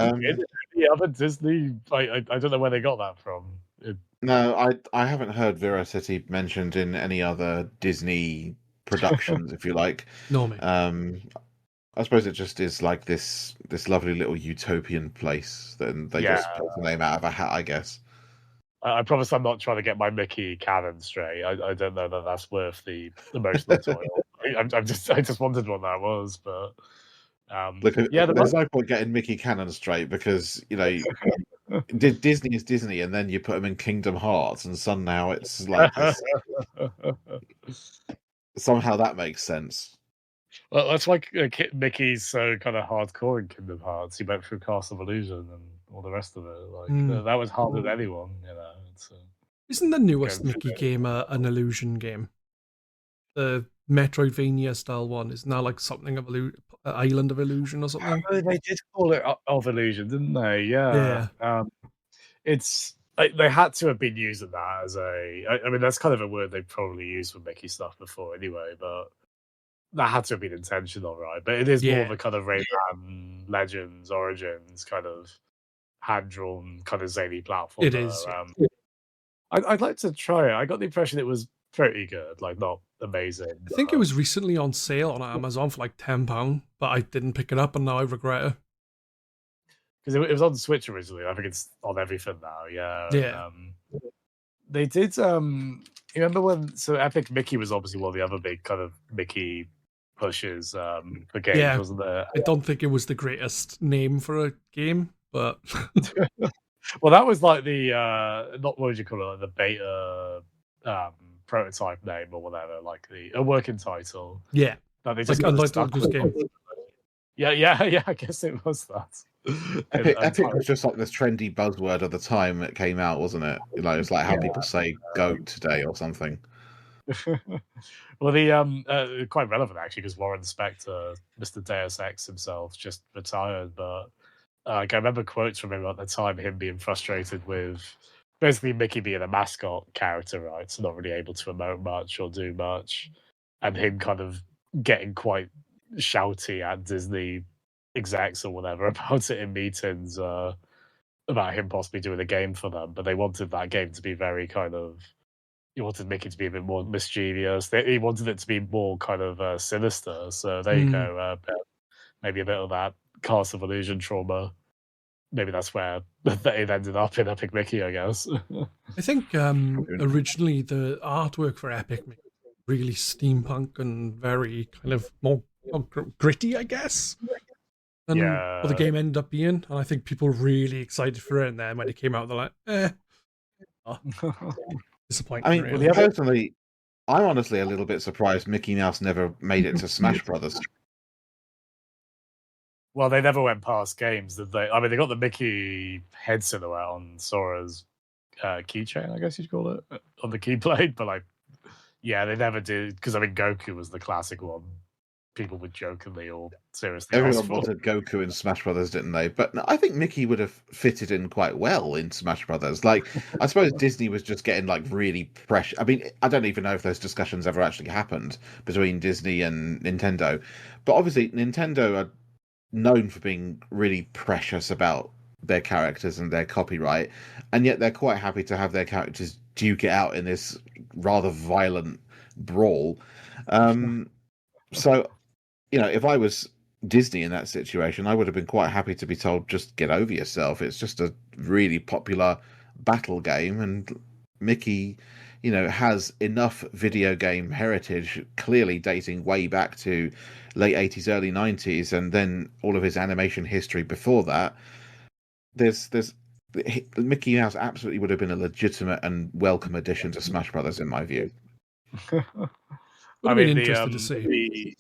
any other Disney? Like, I don't know where they got that from. No, I haven't heard Vera City mentioned in any other Disney productions, if you like. No, mate. I suppose it just is like this lovely little utopian place. Then they just pulled the name out of a hat, I guess. I promise I'm not trying to get my Mickey canon straight. I don't know that that's worth the emotional toil. I just wondered what that was, but Look, there's no point getting Mickey canon straight because Disney is Disney, and then you put them in Kingdom Hearts, and somehow it's like this. Somehow that makes sense. Well, that's why Mickey's so kind of hardcore in Kingdom Hearts. He went through Castle of Illusion and all the rest of it. Like that was harder than anyone, you know. Isn't the newest Going Mickey game an illusion game? The Metroidvania style one is now like something of Island of Illusion or something. Oh, they did call it of Illusion, didn't they? Yeah. It's they had to have been using that as I mean, that's kind of a word they probably used for Mickey stuff before anyway, but that had to have been intentional, right? But it is more of a kind of Rayman Legends Origins kind of hand drawn kind of zany platformer. It is. I'd like to try it. I got the impression it was pretty good, like not amazing. I think it was recently on sale on Amazon for like £10, but I didn't pick it up and now I regret it. Because it was on Switch originally. I think it's on everything now. Yeah. They did. You remember when? So Epic Mickey was obviously one of the other big kind of Mickey pushes for games, wasn't there? I don't think it was the greatest name for a game, but well, that was like the not what would you call it, like the beta prototype name or whatever, like a working title. Yeah, that they just like Untitled Goose Game. Yeah. I guess it was that. Epic was just like this trendy buzzword at the time it came out, wasn't it? You know, it's like how people say "goat" today or something. Well, the quite relevant actually, because Warren Spector, Mr. Deus Ex himself, just retired. But I remember quotes from him at the time, him being frustrated with basically Mickey being a mascot character, right? So not really able to emote much or do much, and him kind of getting quite shouty at Disney execs or whatever about it in meetings about him possibly doing a game for them. But they wanted that game to be very kind of. He wanted Mickey to be a bit more mischievous. He wanted it to be more kind of sinister. So there you go. Maybe a bit of that Castle of Illusion trauma. Maybe that's where it ended up in Epic Mickey, I guess. I think originally the artwork for Epic Mickey really steampunk and very kind of more gritty, I guess. And what the game ended up being. And I think people were really excited for it. And then when it came out, they're like, disappointing. I mean, really. personally, I'm honestly a little bit surprised Mickey Mouse never made it to Smash Brothers. Well, they never went past games, did they? I mean, they got the Mickey head silhouette on Sora's keychain, I guess you'd call it, on the keyblade. But like, yeah, they never did, because I mean, Goku was the classic one. People would jokingly or seriously. Everyone wanted Goku in Smash Brothers, didn't they? But I think Mickey would have fitted in quite well in Smash Brothers. Like, I suppose Disney was just getting like really pressure. I mean, I don't even know if those discussions ever actually happened between Disney and Nintendo. But obviously, Nintendo are known for being really precious about their characters and their copyright, and yet they're quite happy to have their characters duke it out in this rather violent brawl. So, you know, if I was Disney in that situation, I would have been quite happy to be told, just get over yourself. It's just a really popular battle game, and Mickey, you know, has enough video game heritage, clearly dating way back to late 80s, early 90s, and then all of his animation history before that. There's Mickey Mouse absolutely would have been a legitimate and welcome addition to Smash Brothers, in my view. I mean, interested to see.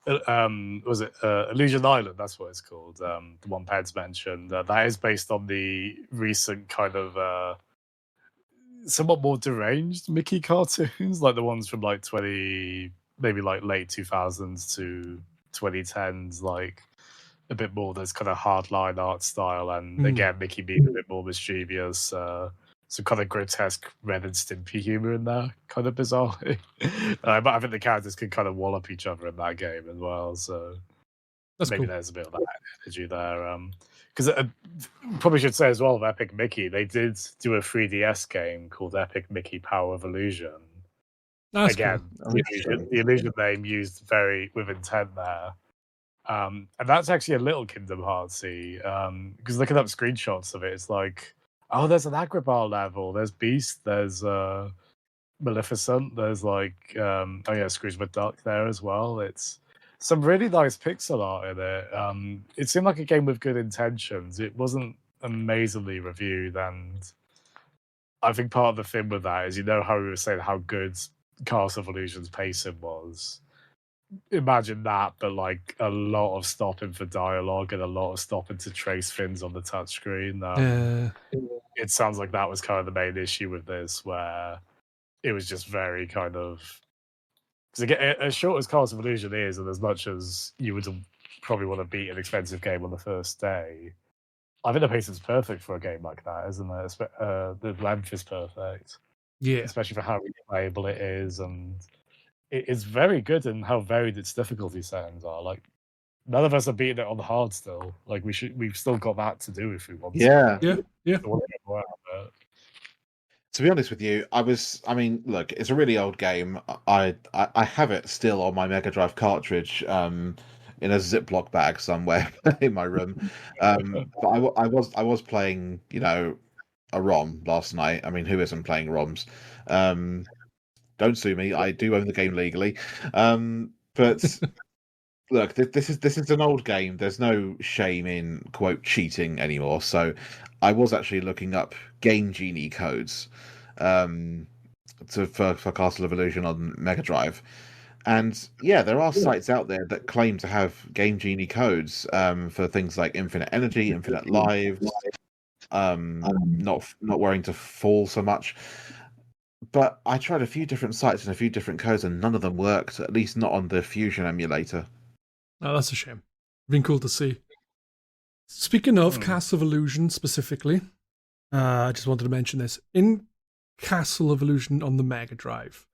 Was it Illusion Island? That's what it's called. The one Peds mentioned. That is based on the recent kind of somewhat more deranged Mickey cartoons, like the ones from like maybe like late 2000s to 2010s, like a bit more this kind of hardline art style, and again Mickey being a bit more mischievous. Some kind of grotesque Ren and Stimpy humor in there, kind of bizarrely. But I think the characters can kind of wallop each other in that game as well. So that's maybe cool. There's a bit of that energy there. Because probably should say as well of Epic Mickey, they did do a 3DS game called Epic Mickey Power of Illusion. That's again, cool. the illusion name used very with intent there. And that's actually a little Kingdom Heartsy, because looking up screenshots of it, it's like, oh, there's an Agrabah level, there's Beast, there's Maleficent, there's like, oh yeah, Scrooge McDuck there as well. It's some really nice pixel art in it. It seemed like a game with good intentions. It wasn't amazingly reviewed, and I think part of the thing with that is, you know, how we were saying how good Castle of Illusion's pacing was. Imagine that, but like a lot of stopping for dialogue and a lot of stopping to trace things on the touchscreen. It sounds like that was kind of the main issue with this, where it was just very kind of, because again, as short as Castle of Illusion is, and as much as you would probably want to beat an expensive game on the first day, I think the pacing's perfect for a game like that, isn't it? The length is perfect, Yeah. especially for how replayable it is, and it's very good in how varied its difficulty settings are. Like, none of us are beating it on the hard still. Like, we've still got that to do if we want Yeah. to. Yeah. So we'll get more out of it. To be honest with you, I mean, look, it's a really old game. I have it still on my Mega Drive cartridge, in a Ziploc bag somewhere in my room. But I was playing, you know, a ROM last night. I mean, who isn't playing ROMs? Don't sue me. I do own the game legally. But look, this is an old game. There's no shame in quote cheating anymore. So I was actually looking up Game Genie codes, for Castle of Illusion on Mega Drive. And yeah, there are sites out there that claim to have Game Genie codes, for things like infinite energy, infinite lives, not worrying to fall so much. But I tried a few different sites and a few different codes, and none of them worked. At least not on the Fusion emulator. Oh, that's a shame. Been cool to see. Speaking of Castle of Illusion specifically, I just wanted to mention this. In Castle of Illusion on the Mega Drive,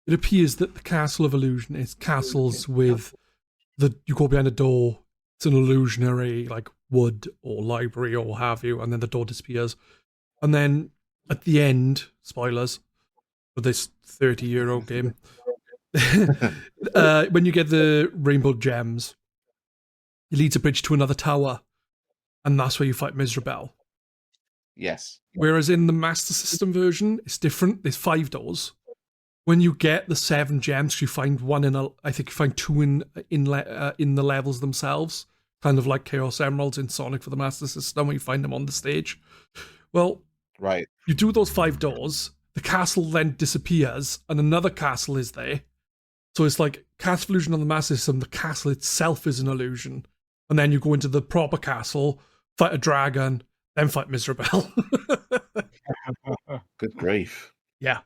it appears that the Castle of Illusion is castles with you go behind a door, it's an illusionary like wood or library or what have you, and then the door disappears. And then at the end, spoilers for this 30-year-old game, when you get the rainbow gems, it leads a bridge to another tower, and that's where you fight Miserable. Yes. Whereas in the Master System version, it's different. There's 5 doors. When you get the 7 gems, you find I think you find 2 in the levels themselves, kind of like Chaos Emeralds in Sonic for the Master System, where you find them on the stage. Well, right. You do those 5 doors, the castle then disappears, and another castle is there. So it's like Castle of Illusion on the Master System, the castle itself is an illusion. And then you go into the proper castle, fight a dragon, then fight Miserable. Good grief. Yeah.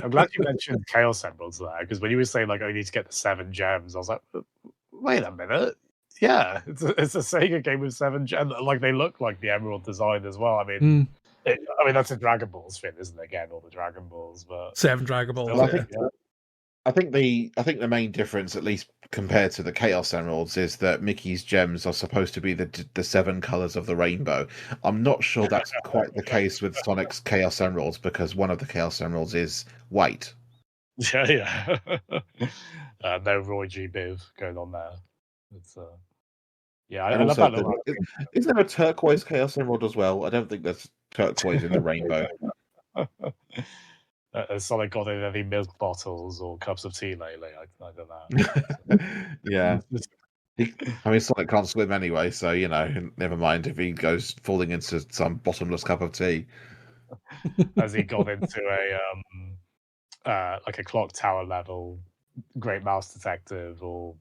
I'm glad you mentioned Chaos Emeralds there, because when you were saying like, I need to get the 7 gems, I was like, wait a minute. Yeah, it's a Sega game with 7 gems. Like, they look like the Emerald design as well. I mean, that's a Dragon Balls thing, isn't it? Again, all the Dragon Balls, but 7 Dragon Balls. Well, I think the main difference, at least compared to the Chaos Emeralds, is that Mickey's gems are supposed to be the 7 colors of the rainbow. I'm not sure that's quite the case with Sonic's Chaos Emeralds, because one of the Chaos Emeralds is white. Yeah. No Roy G. Biv going on there. It's yeah, I love that. Is there a turquoise Chaos Emerald as well? I don't think there's turquoise in the rainbow. Has Sonic got in any milk bottles or cups of tea lately? I don't know. Yeah. I mean, Sonic can't swim anyway, so, you know, never mind if he goes falling into some bottomless cup of tea. Has he got into like a clock tower level Great Mouse Detective or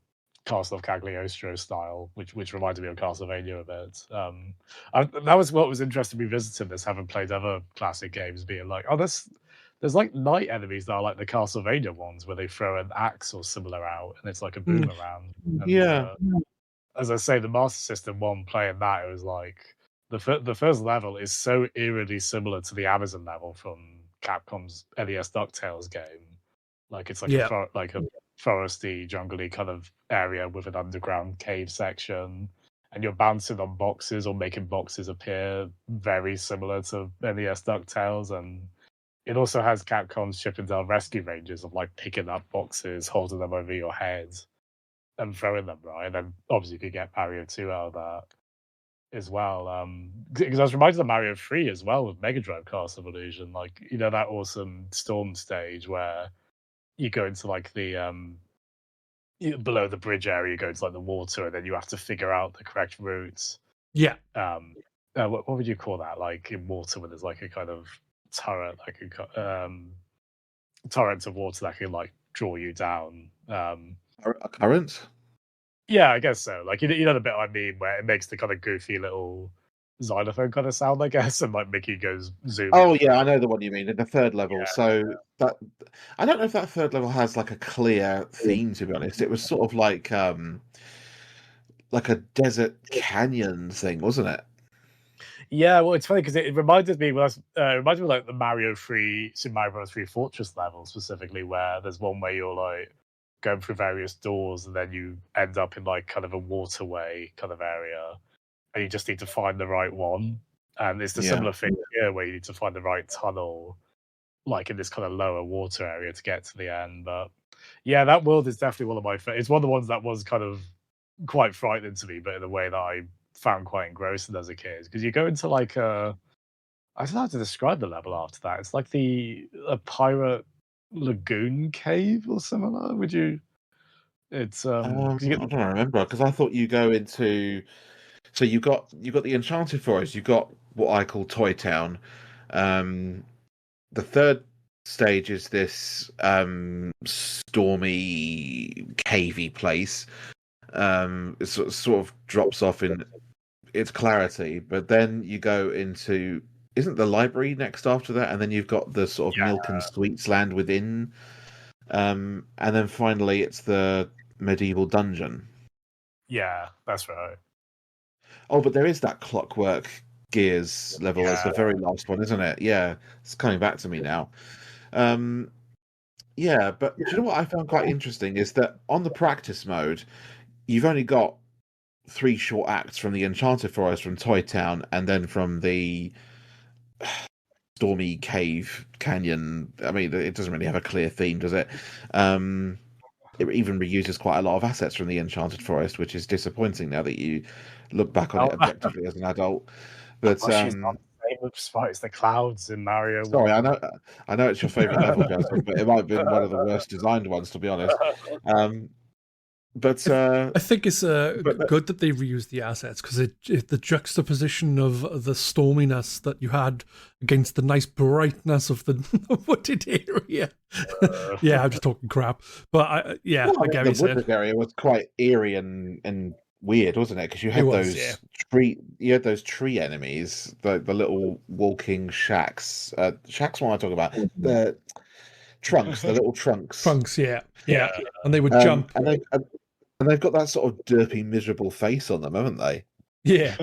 Castle of Cagliostro style, which reminded me of Castlevania a bit. That was what was interesting revisiting this, having played other classic games, being like, oh, there's like night enemies that are like the Castlevania ones, where they throw an axe or similar out, and it's like a boomerang. And, as I say, the Master System one, playing that, it was like the first level is so eerily similar to the Amazon level from Capcom's NES DuckTales game. Like, it's like a foresty, jungly kind of area with an underground cave section, and you're bouncing on boxes or making boxes appear very similar to NES DuckTales. And it also has Capcom's Chip and Dale Rescue Rangers of like picking up boxes, holding them over your head, and throwing them, right? And then obviously you could get Mario 2 out of that as well. Because I was reminded of Mario 3 as well with Mega Drive Castle of Illusion. Like, you know, that awesome storm stage where you go into like the below the bridge area, you go into like the water, and then you have to figure out the correct routes. Yeah. What would you call that? Like in water, when there's like a kind of turret, like torrents of water that can like draw you down. A current? Yeah, I guess so. Like you know the bit I mean, where it makes the kind of goofy little xylophone kind of sound, I guess, and like Mickey goes zooming Oh through. yeah, I know the one you mean in the third level. Yeah, So that I don't know if that third level has like a clear theme. To be honest, it was sort of like a desert canyon thing, wasn't it? yeah. Well, it's funny because it reminded me. Well, it reminded me of, like the Super Mario Bros. 3 Fortress level specifically, where there's one where you're like going through various doors, and then you end up in like kind of a waterway kind of area, and you just need to find the right one. And it's the Yeah. similar thing here, where you need to find the right tunnel, like in this kind of lower water area to get to the end. But yeah, that world is definitely one of my favorites. It's one of the ones that was kind of quite frightening to me, but in a way that I found quite engrossing as a kid. Because you go into like I don't know how to describe the level after that. It's like a pirate lagoon cave or similar. Would you? It's 'cause you get I don't remember because I thought you go into so you got the Enchanted Forest, you got what I call Toy Town. Um, the third stage is this stormy, cavey place. It sort of drops off in its clarity, but then you go into isn't the library next after that, and then you've got the sort of milk and sweets land within, and then finally it's the medieval dungeon. yeah, that's right. Oh, but there is that Clockwork Gears level as Yeah, the very last one, isn't it? Yeah, it's coming back to me now. Um, yeah, but do you know what I found quite interesting is that on the practice mode, you've only got three short acts from the Enchanted Forest, from Toy Town, and then from the Stormy Cave Canyon. I mean, it doesn't really have a clear theme, does it? It even reuses quite a lot of assets from the Enchanted Forest, which is disappointing now that you look back on it oh, objectively as an adult. But she's not the same with Spites the Clouds in Mario sorry, One. I know it's your favourite level, Jazzem, but it might have been one of the worst designed ones, to be honest. Um, but I think it's but good that they reused the assets because the juxtaposition of the storminess that you had against the nice brightness of the wooded area. Yeah, I'm just talking crap, but I get well, I what mean, you the said. Woodland area was quite eerie and weird, wasn't it? Because It was, yeah. you had those tree enemies, the little walking shacks. Shacks, what I talk about the trunks, the little trunks. Trunks, yeah, Yeah. yeah, and they would jump. And they've got that sort of derpy, miserable face on them, haven't they? Yeah,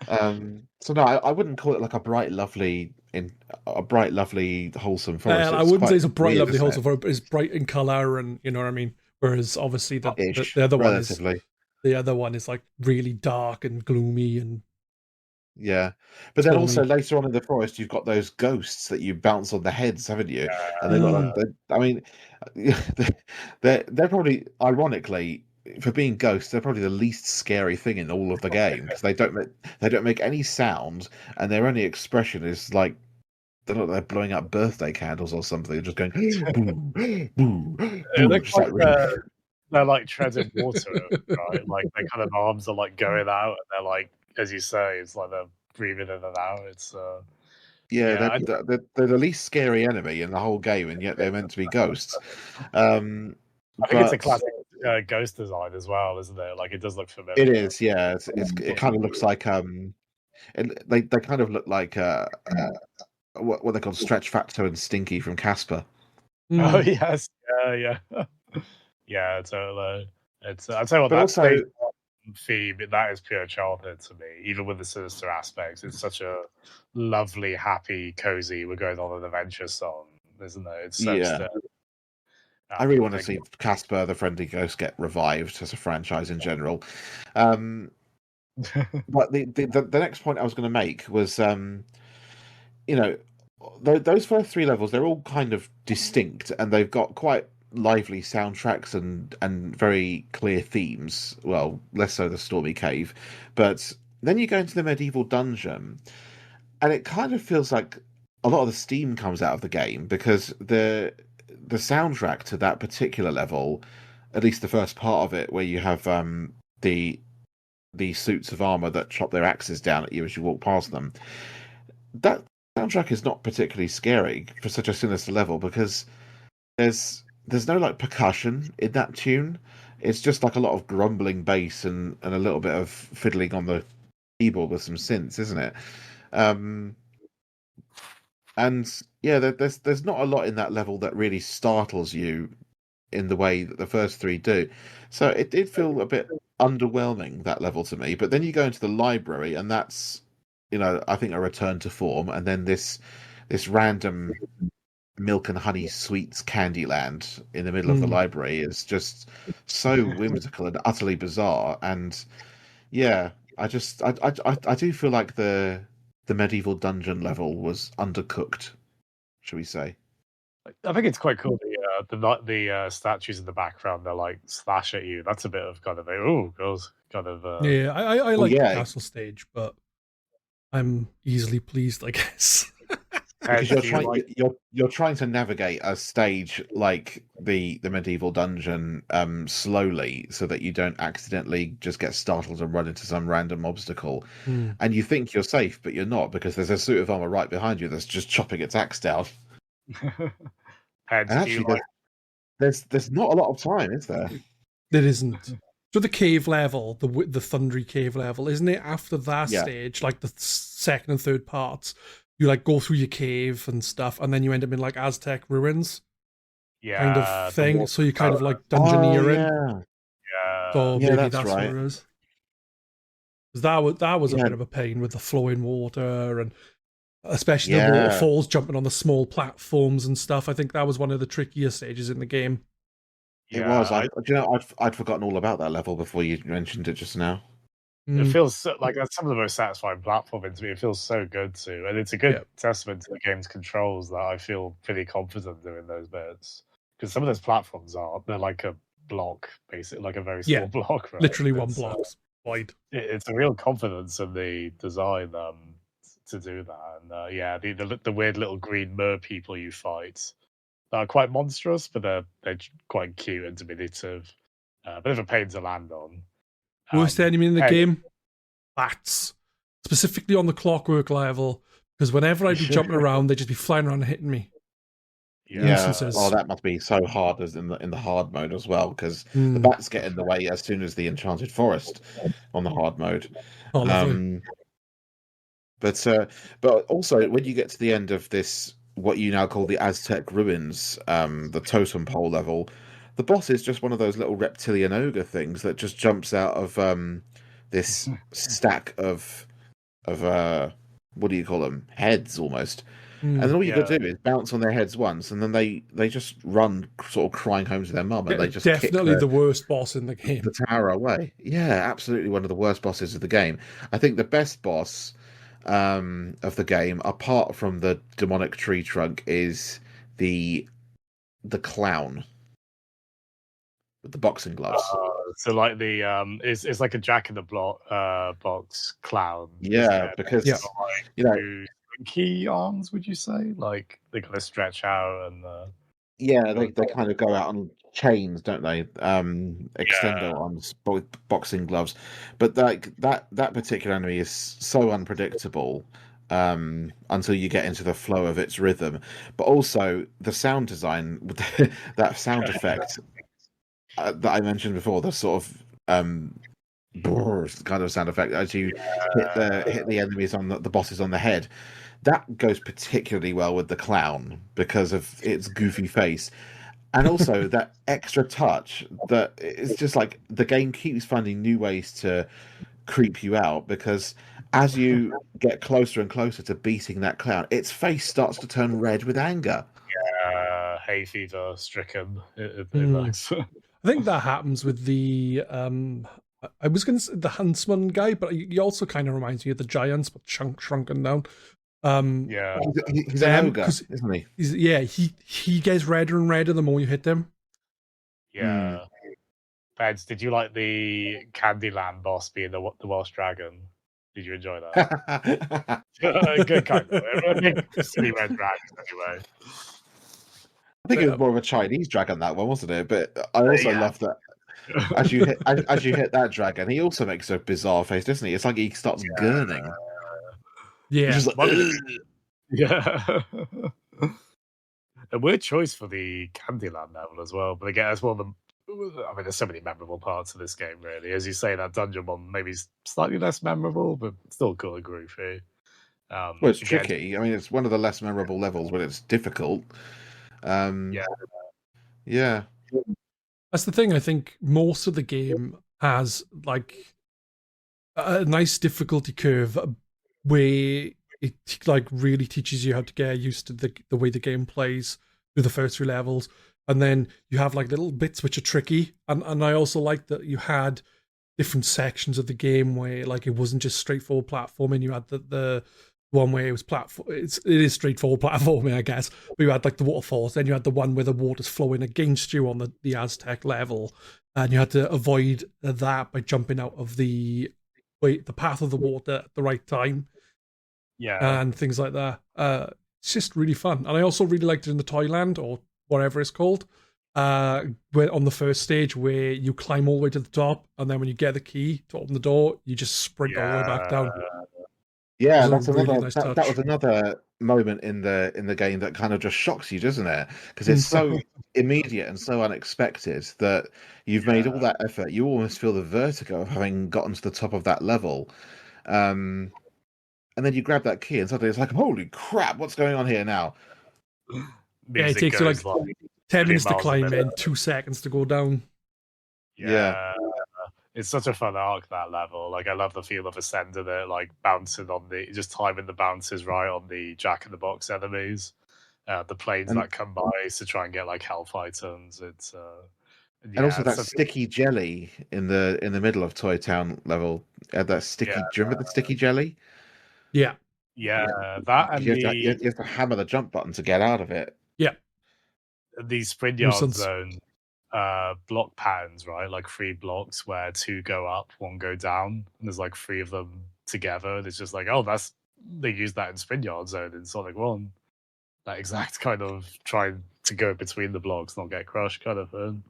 So no, I wouldn't call it like a bright, lovely, wholesome forest. I It's wouldn't say quite it's a bright, weird, lovely isn't it? wholesome but it's bright in color, and you know what I mean. Whereas obviously Ish, the other one is relatively. like really dark and gloomy and Yeah, but then also stormy. later on in the forest, you've got those ghosts that you bounce on the heads, haven't you? And they've got Mm. I mean, they're probably, ironically, for being ghosts, they're probably the least scary thing in all of the game because they don't make any sound, and their only expression is like they're blowing up birthday candles or something. They're just going boo, boo, It boo, looks just like like really. they're like treading water, right? Like their kind of arms are like going out, and they're like, as you say, it's like they're breathing in and out. It's Yeah, yeah, they're the least scary enemy in the whole game, and yet they're meant to be ghosts. Um, I think it's a but classic ghost design as well, isn't it? Like it does look it familiar. is, yeah. It kind of looks like they kind of look like what they call Stretch Factor and Stinky from Casper. Oh Mm. yes, yeah, yeah, yeah. Totally. It's I'll tell you what, But that stage also, theme, that is pure childhood to me. Even with the sinister aspects, it's such a lovely, happy, cozy. We're going on an adventure song, isn't it? It's so yeah, still. I really want to Think, see Casper the Friendly Ghost get revived as a franchise in general. Um, but the next point I was going to make was you know, those first three levels, they're all kind of distinct, and they've got quite lively soundtracks and very clear themes. Well, less so the Stormy Cave, but then you go into the medieval dungeon, and it kind of feels like a lot of the steam comes out of the game because the soundtrack to that particular level, at least the first part of it, where you have the the suits of armor that chop their axes down at you as you walk past them. That soundtrack is not particularly scary for such a sinister level because there's no like percussion in that tune. It's just like a lot of grumbling bass and a little bit of fiddling on the keyboard with some synths, isn't it? And yeah, there's not a lot in that level that really startles you in the way that the first three do. So it did feel a bit underwhelming, that level, to me. But then you go into the library, and that's, I think a return to form. And then this random milk and honey sweets candy land in the middle of the library is just so whimsical and utterly bizarre. And yeah, I do feel like the medieval dungeon level was undercooked, shall we say? I think it's quite cool. The statues in the background, they're like slash at you. That's a bit of kind of Yeah, I like yeah. the castle stage, but I'm easily pleased, I guess. Because you're trying to navigate a stage like the medieval dungeon slowly, so that you don't accidentally just get startled and run into some random obstacle, and you think you're safe, but you're not, because there's a suit of armor right behind you that's just chopping its axe down. And actually, there's not a lot of time, is there? There isn't. So the cave level, the thundery cave level, isn't it? After that stage, like the second and third parts, you like go through your cave and stuff, and then you end up in like Aztec ruins, kind of thing. So you kind of like dungeoneering. So maybe that's right. What it is. Because that was a bit of a pain with the flowing water, and especially the waterfalls jumping on the small platforms and stuff. I think that was one of the trickier stages in the game. It was. I'd forgotten all about that level before you mentioned it just now. It feels like that's some of the most satisfying platforming to me. It feels so good too, and it's a good testament to the game's controls that I feel pretty confident doing those bits. Because some of those platforms they're like a block, basically, like a very small block. Right? Literally one block wide. It's a real confidence in the design to do that, and the weird little green mer people you fight are quite monstrous, but they're quite cute and diminutive. Bit of a pain to land on. Worst enemy in the game? Bats. Specifically on the clockwork level, because whenever I'd be jumping around, they'd just be flying around and hitting me. Yeah. Oh, that must be so hard as in the hard mode as well, because the bats get in the way as soon as the enchanted forest on the hard mode. Oh, lovely. But also when you get to the end of this, what you now call the Aztec ruins, the totem pole level, the boss is just one of those little reptilian ogre things that just jumps out of this stack of what do you call them? Heads, almost. And then all you got to do is bounce on their heads once, and then they just run, sort of crying home to their mum, and they just definitely kick the worst boss in the game. The tower away. Yeah, absolutely one of the worst bosses of the game. I think the best boss of the game, apart from the demonic tree trunk, is the clown with the boxing gloves. So like the it's like a Jack in the Box clown. Yeah, because key arms, would you say? Like they kind of stretch out and they kind of go out on chains, don't they? Extendo arms with boxing gloves. But that particular enemy is so unpredictable until you get into the flow of its rhythm. But also the sound design, that sound effect that I mentioned before, the sort of kind of sound effect as you hit the enemies on the bosses on the head. That goes particularly well with the clown because of its goofy face. And also that extra touch that it's just like the game keeps finding new ways to creep you out, because as you get closer and closer to beating that clown, its face starts to turn red with anger. Yeah, hay fever stricken. I think that happens with the I was going to say the huntsman guy, but he also kind of reminds me of the giants, but shrunken down. He's an ogre, isn't he? He gets redder and redder the more you hit them. Yeah. Peds, did you like the Candyland boss being the Welsh dragon? Did you enjoy that? Good kind of silly red dragons anyway. I think it was more of a Chinese dragon, that one, wasn't it? But I also love that as you hit that dragon, he also makes a bizarre face, doesn't he? It's like he starts gurning. Yeah. He's just like, Yeah. A weird choice for the Candyland level as well, but again, that's one of the. I mean, there's so many memorable parts of this game, really. As you say, that dungeon one maybe slightly less memorable, but still cool and groovy. well, it's Again, tricky. I mean, it's one of the less memorable levels, but it's difficult. yeah, Yeah. That's the thing. I think most of the game has like a nice difficulty curve where it like really teaches you how to get used to the way the game plays through the first 3 levels, and then you have like little bits which are tricky. And I also like that you had different sections of the game where like it wasn't just straightforward platforming. You had the one where it was it is straightforward platforming, I guess, but you had like the waterfalls. Then you had the one where the water's flowing against you on the Aztec level, and you had to avoid that by jumping out of the path of the water at the right time yeah. and things like that. It's just really fun, and I also really liked it in the Toyland or whatever it's called. Where on the first stage where you climb all the way to the top, and then when you get the key to open the door, you just sprint all the way back down. Yeah, It was that's a really another nice that touch. was another moment in the game that kind of just shocks you, doesn't it? Because it's so immediate and so unexpected that you've made all that effort. You almost feel the vertigo of having gotten to the top of that level. And then you grab that key and suddenly it's like, holy crap, what's going on here now? Yeah, it takes you like 10 minutes to climb in, 2 seconds to go down. Yeah. It's such a fun arc, that level. Like, I love the feel of ascending it, like bouncing on just timing the bounces right on the Jack-in-the-Box enemies, the planes And- that come by to try and get like health items. It's And also that it's sticky jelly in the middle of Toy Town level. That sticky. Yeah. Do you remember the sticky jelly? Yeah. That and You have to hammer the jump button to get out of it. Yeah. the sprint yard zone block patterns, right? Like 3 blocks where 2 go up, 1 go down, and there's like 3 of them together. And it's just like, oh, they use that in sprint yard zone in Sonic 1. That exact kind of trying to go between the blocks, not get crushed kind of thing.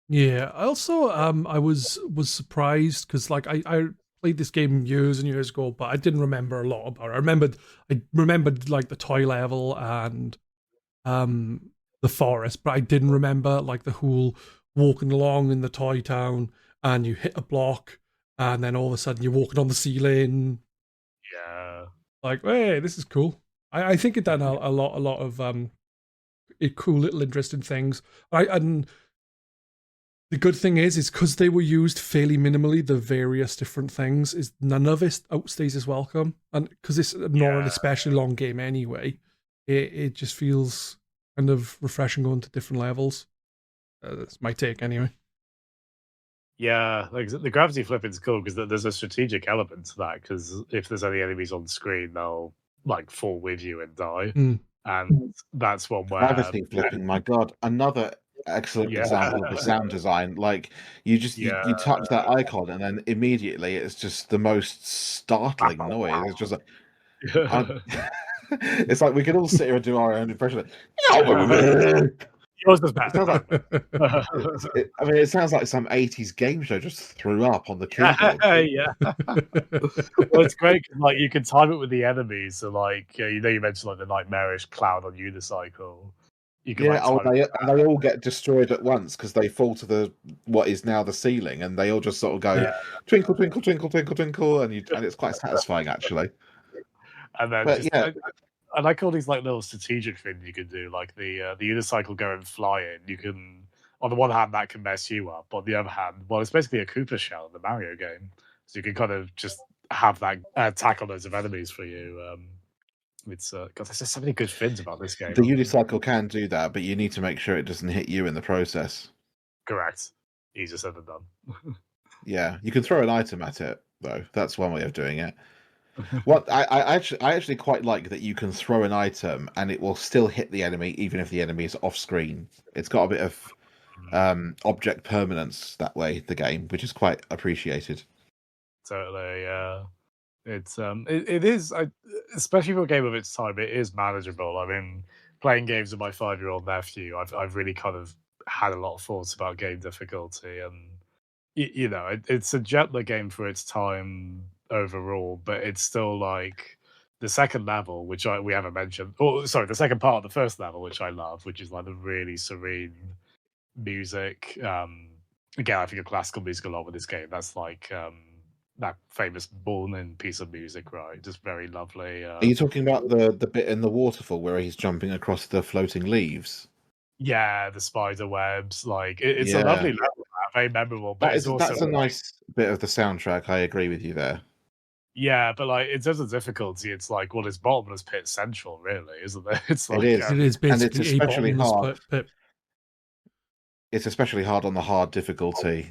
Yeah. I also I was surprised because like I played this game years and years ago, but I didn't remember a lot about it. I remembered like the toy level and the forest, but I didn't remember like the whole walking along in the toy town and you hit a block and then all of a sudden you're walking on the ceiling. Yeah. Like, hey, this is cool. I think it done a lot of cool little interesting things. And the good thing is because they were used fairly minimally, the various different things, is none of it outstays its welcome. And because it's not an especially long game anyway, it just feels kind of refreshing going to different levels. That's my take anyway. Yeah, like the gravity flipping is cool because there's a strategic element to that. Because if there's any enemies on screen, they'll like fall with you and die. And that's one where Gravity flipping. My God, another excellent example of the sound design. Like you touch that icon and then immediately it's just the most startling noise. It's just like it's like we could all sit here and do our own impression. Yours was better. I mean, it sounds like some 80s game show just threw up on the keyboard. Well, it's great. Like you can time it with the enemies. So, like you mentioned like the nightmarish cloud on unicycle. You can they all get destroyed at once because they fall to what is now the ceiling, and they all just sort of go twinkle, twinkle, twinkle, twinkle, twinkle, and it's quite satisfying actually. And then I like all these like little strategic things you can do, like the unicycle going flying. You can, on the one hand, that can mess you up. On the other hand, well, it's basically a Koopa shell in the Mario game, so you can kind of just have that tackle loads of enemies for you. It's God, there's just so many good things about this game. The unicycle can do that, but you need to make sure it doesn't hit you in the process. Correct. Easier said than done. Yeah, you can throw an item at it though. That's one way of doing it. What I actually quite like that you can throw an item and it will still hit the enemy even if the enemy is off screen. It's got a bit of object permanence that way, the game, which is quite appreciated. Totally, yeah. It's it is, especially for a game of its time, it is manageable. I mean, playing games with my 5-year-old nephew, I've really kind of had a lot of thoughts about game difficulty, and you know, it's a gentler game for its time overall, but it's still like the second level, which we haven't mentioned. Oh, sorry, the second part of the first level, which I love, which is like the really serene music. Again, I think of classical music a lot with this game. That's like that famous Born piece of music, right? Just very lovely. Are you talking about the bit in the waterfall where he's jumping across the floating leaves? Yeah, the spider webs. Like it's a Yeah, lovely level, very memorable, but it's also that's a like nice bit of the soundtrack. I agree with you there. yeah, but like in terms of difficulty, it's like well, it's bottomless pit central, really, isn't it? It's It like is, It is and it's basically a especially bottomless hard. pit. It's especially hard on the hard difficulty.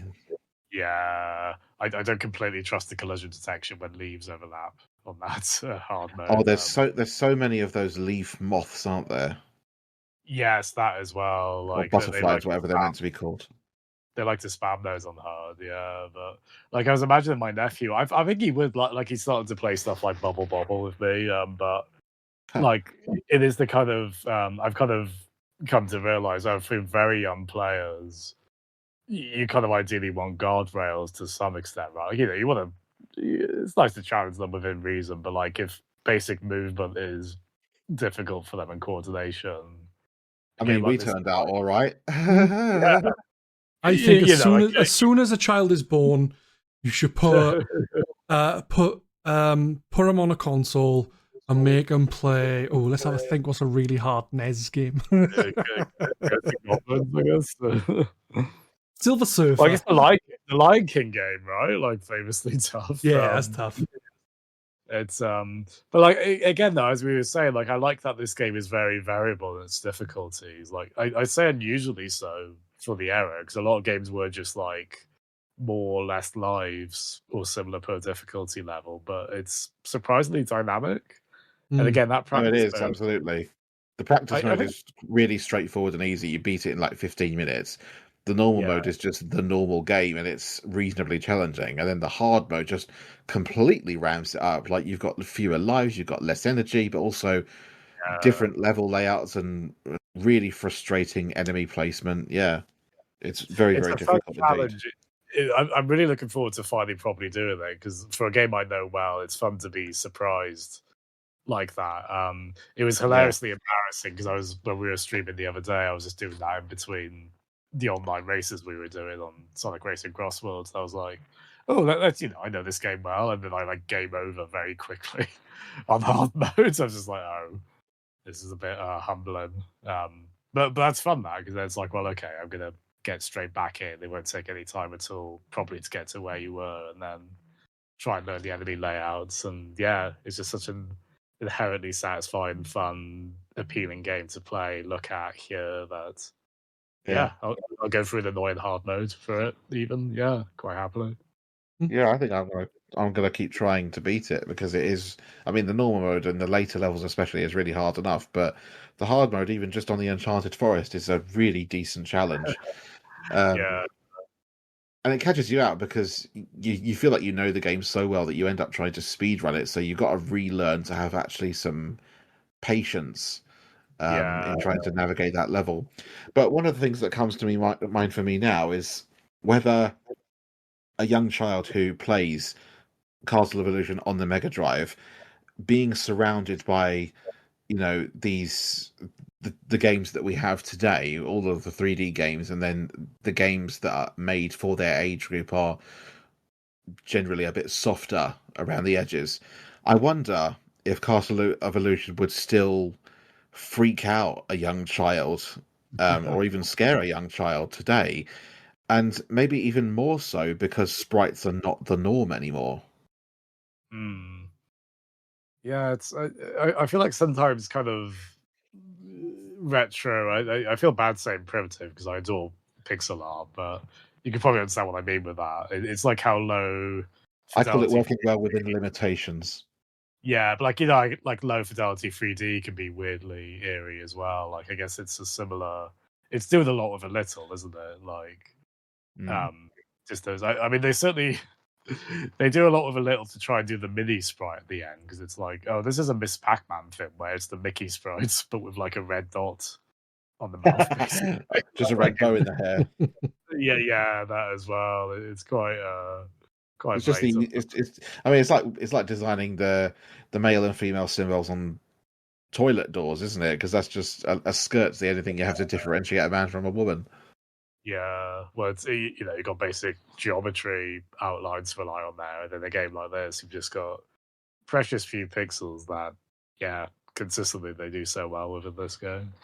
yeah, I don't completely trust the collision detection when leaves overlap on that hard Oh, mode. there's so many of those leaf moths, aren't there? Yes, that as well. Or Like they like butterflies, whatever they're meant to be called. they like to spam those on hard, yeah. But like I was imagining my nephew, I think he would like he started to play stuff like Bubble Bobble with me. But Huh. like it is the kind of I've kind of come to realize for very young players, you kind of ideally want guardrails to some extent, right? You know, you want to. It's nice to challenge them within reason, but like if basic movement is difficult for them and coordination, I a game mean, we like this, turned out all right. yeah, I think you know, like as soon as a child is born, you should put put them on a console and make them play. Oh, let's have a think. What's a really hard NES game? I guess. Silver Surfer. Well, I guess the Lion King game, right? Like famously tough. Yeah, that's tough. It's but like again though, as we were saying, like I like that this game is very variable in its difficulties. Like I say unusually so for the era, because a lot of games were just like more or less lives or similar per difficulty level, but it's surprisingly dynamic. And again, that No, it practice is mode, absolutely. The practice I mode think, is really straightforward and easy. You beat it in like 15 minutes. The normal yeah, mode is just the normal game and it's reasonably challenging. And then the hard mode just completely ramps it up. Like you've got fewer lives, you've got less energy, but also different level layouts and really frustrating enemy placement. Yeah, it's very, it's very a fun difficult indeed. challenge. I'm really looking forward to finally properly doing it because for a game I know well, it's fun to be surprised like that. It was Yeah. hilariously embarrassing because when we were streaming the other day, I was just doing that in between the online races we were doing on Sonic Racing Cross Worlds. I was like, oh, that's I know this game well, and then I like game over very quickly on hard mode. So I was just like, oh, this is a bit humbling. But that's fun now because then it's like, well, okay, I'm gonna get straight back in. It won't take any time at all, probably to get to where you were, and then try and learn the enemy layouts. And yeah, it's just such an inherently satisfying, fun, appealing game to play, look at, hear. That yeah, I'll go through the annoying hard mode for it. Even quite happily. Yeah, I think I'm gonna keep trying to beat it because it is. I mean, the normal mode and the later levels especially is really hard enough, but the hard mode, even just on the Enchanted Forest, is a really decent challenge. Yeah, And it catches you out because you feel like you know the game so well that you end up trying to speed run it. So you've got to relearn to have actually some patience yeah, in trying to navigate that level. But one of the things that comes to mind for me now is whether a young child who plays Castle of Illusion on the Mega Drive, being surrounded by these the games that we have today, all of the 3D games, and then the games that are made for their age group are generally a bit softer around the edges. I wonder if Castle of Illusion would still freak out a young child, or even scare a young child today, and maybe even more so because sprites are not the norm anymore. mm. Yeah. It's I feel like sometimes kind of retro. I feel bad saying primitive because I adore pixel art, but you can probably understand what I mean with that. It's like how low I call it fidelity. working well within limitations. Yeah, but like low fidelity 3D can be weirdly eerie as well. Like I guess it's a similar. It's doing a lot with a little, isn't it? Like Mm. just those. I mean, they certainly they do a lot with a little to try and do the mini sprite at the end because it's like, oh, this is a Miss Pac-Man thing where it's the Mickey sprites but with like a red dot on the mouth, basically. Just a red bow in the hair. Yeah, that as well. It's quite It's just blatant. it's. I mean, it's like designing the male and female symbols on toilet doors, isn't it? Because that's just a skirt's the only thing you have to differentiate a man from a woman. Yeah, well, it's you've got basic geometry outlines to rely on there, and in a game like this, you've just got precious few pixels that, yeah, consistently they do so well within this game.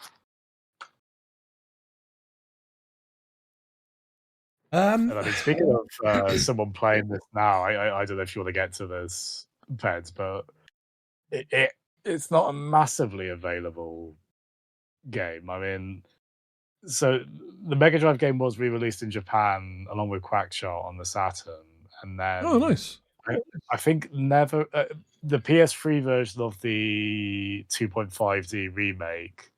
And I mean, speaking of someone playing this now, I don't know if you want to get to this, Peds, but it's not a massively available game. I mean, so the Mega Drive game was re-released in Japan along with Quackshot on the Saturn, and then Oh, nice. I think never the PS3 version of the 2.5D remake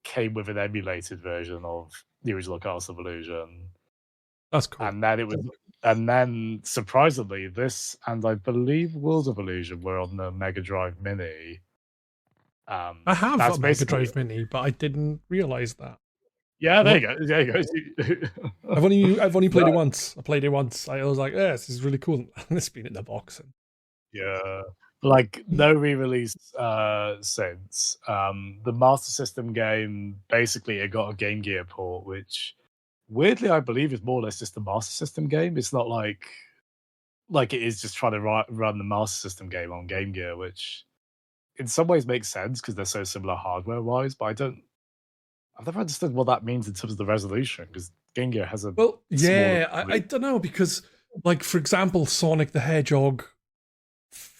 came with an emulated version of the original Castle of Illusion. That's cool. And then surprisingly, this and I believe World of Illusion were on the Mega Drive Mini. I have a Mega Drive Mini, but I didn't realize that. Yeah, there you go. There you go. I've only played it once. I played it once. I was like, "Yeah, this is really cool." And it's been in the box. Yeah, like no re-release since. The Master System game basically it got a Game Gear port, which weirdly I believe is more or less just a Master System game. It's not like it is just trying to run the Master System game on Game Gear, which in some ways makes sense because they're so similar hardware-wise. But I've never understood what that means in terms of the resolution because Game Gear has a I don't know because like for example, Sonic the Hedgehog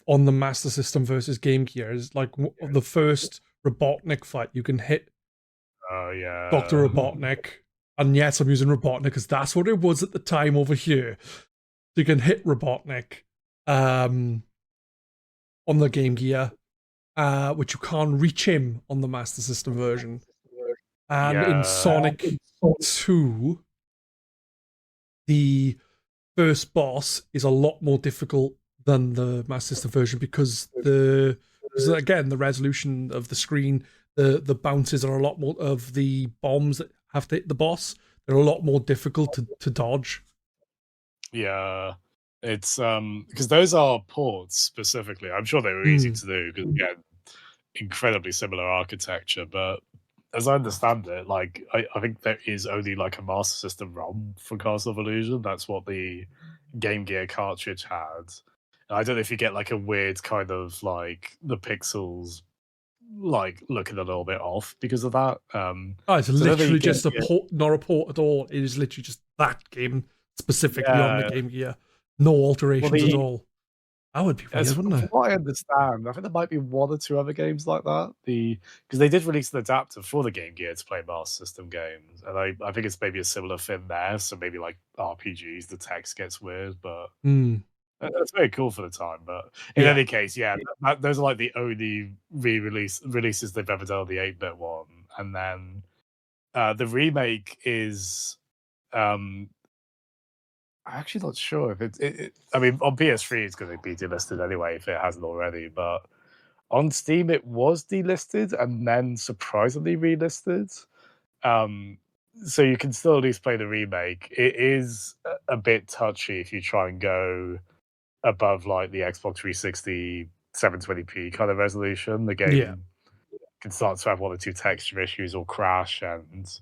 on the Master System versus Game Gear is like the first Robotnik fight. You can hit Dr. Robotnik, and yes, I'm using Robotnik because that's what it was at the time over here. So you can hit Robotnik on the Game Gear, which you can't reach him on the Master System version. And in Sonic 2, the first boss is a lot more difficult than the Master System version because again the resolution of the screen, the bounces are a lot more of the bombs that have to hit the boss. They're a lot more difficult to dodge. Yeah, it's because those are ports specifically. I'm sure they were easy to do because again, incredibly similar architecture, but as I understand it, like I think there is only like a Master System ROM for Castle of Illusion. That's what the Game Gear cartridge had. And I don't know if you get like a weird kind of like the pixels like looking a little bit off because of that. It's literally just a port, not a port at all. It is literally just that game specifically on the Game Gear. No alterations at all. That would be weird, wouldn't it? From what I understand, I think there might be one or two other games like that. Because they did release an adapter for the Game Gear to play Master System games, and I think it's maybe a similar thing there. So maybe like RPGs, the text gets weird, but that's very cool for the time. But in any case, those are like the only releases they've ever done on the 8-bit one, and then the remake is. I'm actually not sure if I mean, on PS3 it's going to be delisted anyway if it hasn't already. But on Steam it was delisted and then surprisingly relisted. So you can still at least play the remake. It is a bit touchy if you try and go above like the Xbox 360 720p kind of resolution. The game can start to have one or two texture issues or crash, and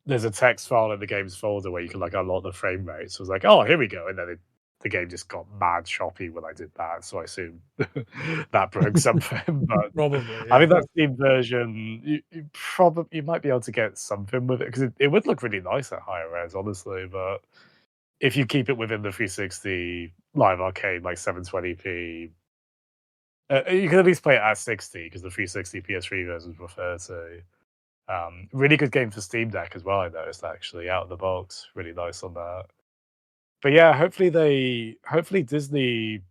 there's a text file in the game's folder where you can like unlock the frame rate. So it's like, oh, here we go, and then the game just got mad choppy when I did that. So I assume that broke something. But probably, I think that Steam version, you might be able to get something with it because it would look really nice at higher res, honestly. But if you keep it within the 360 Live Arcade, like 720p, you can at least play it at 60 because the 360 PS3 versions were 30. Really good game for Steam Deck as well, I noticed, actually, out of the box. Really nice on that. But yeah, hopefully Disney,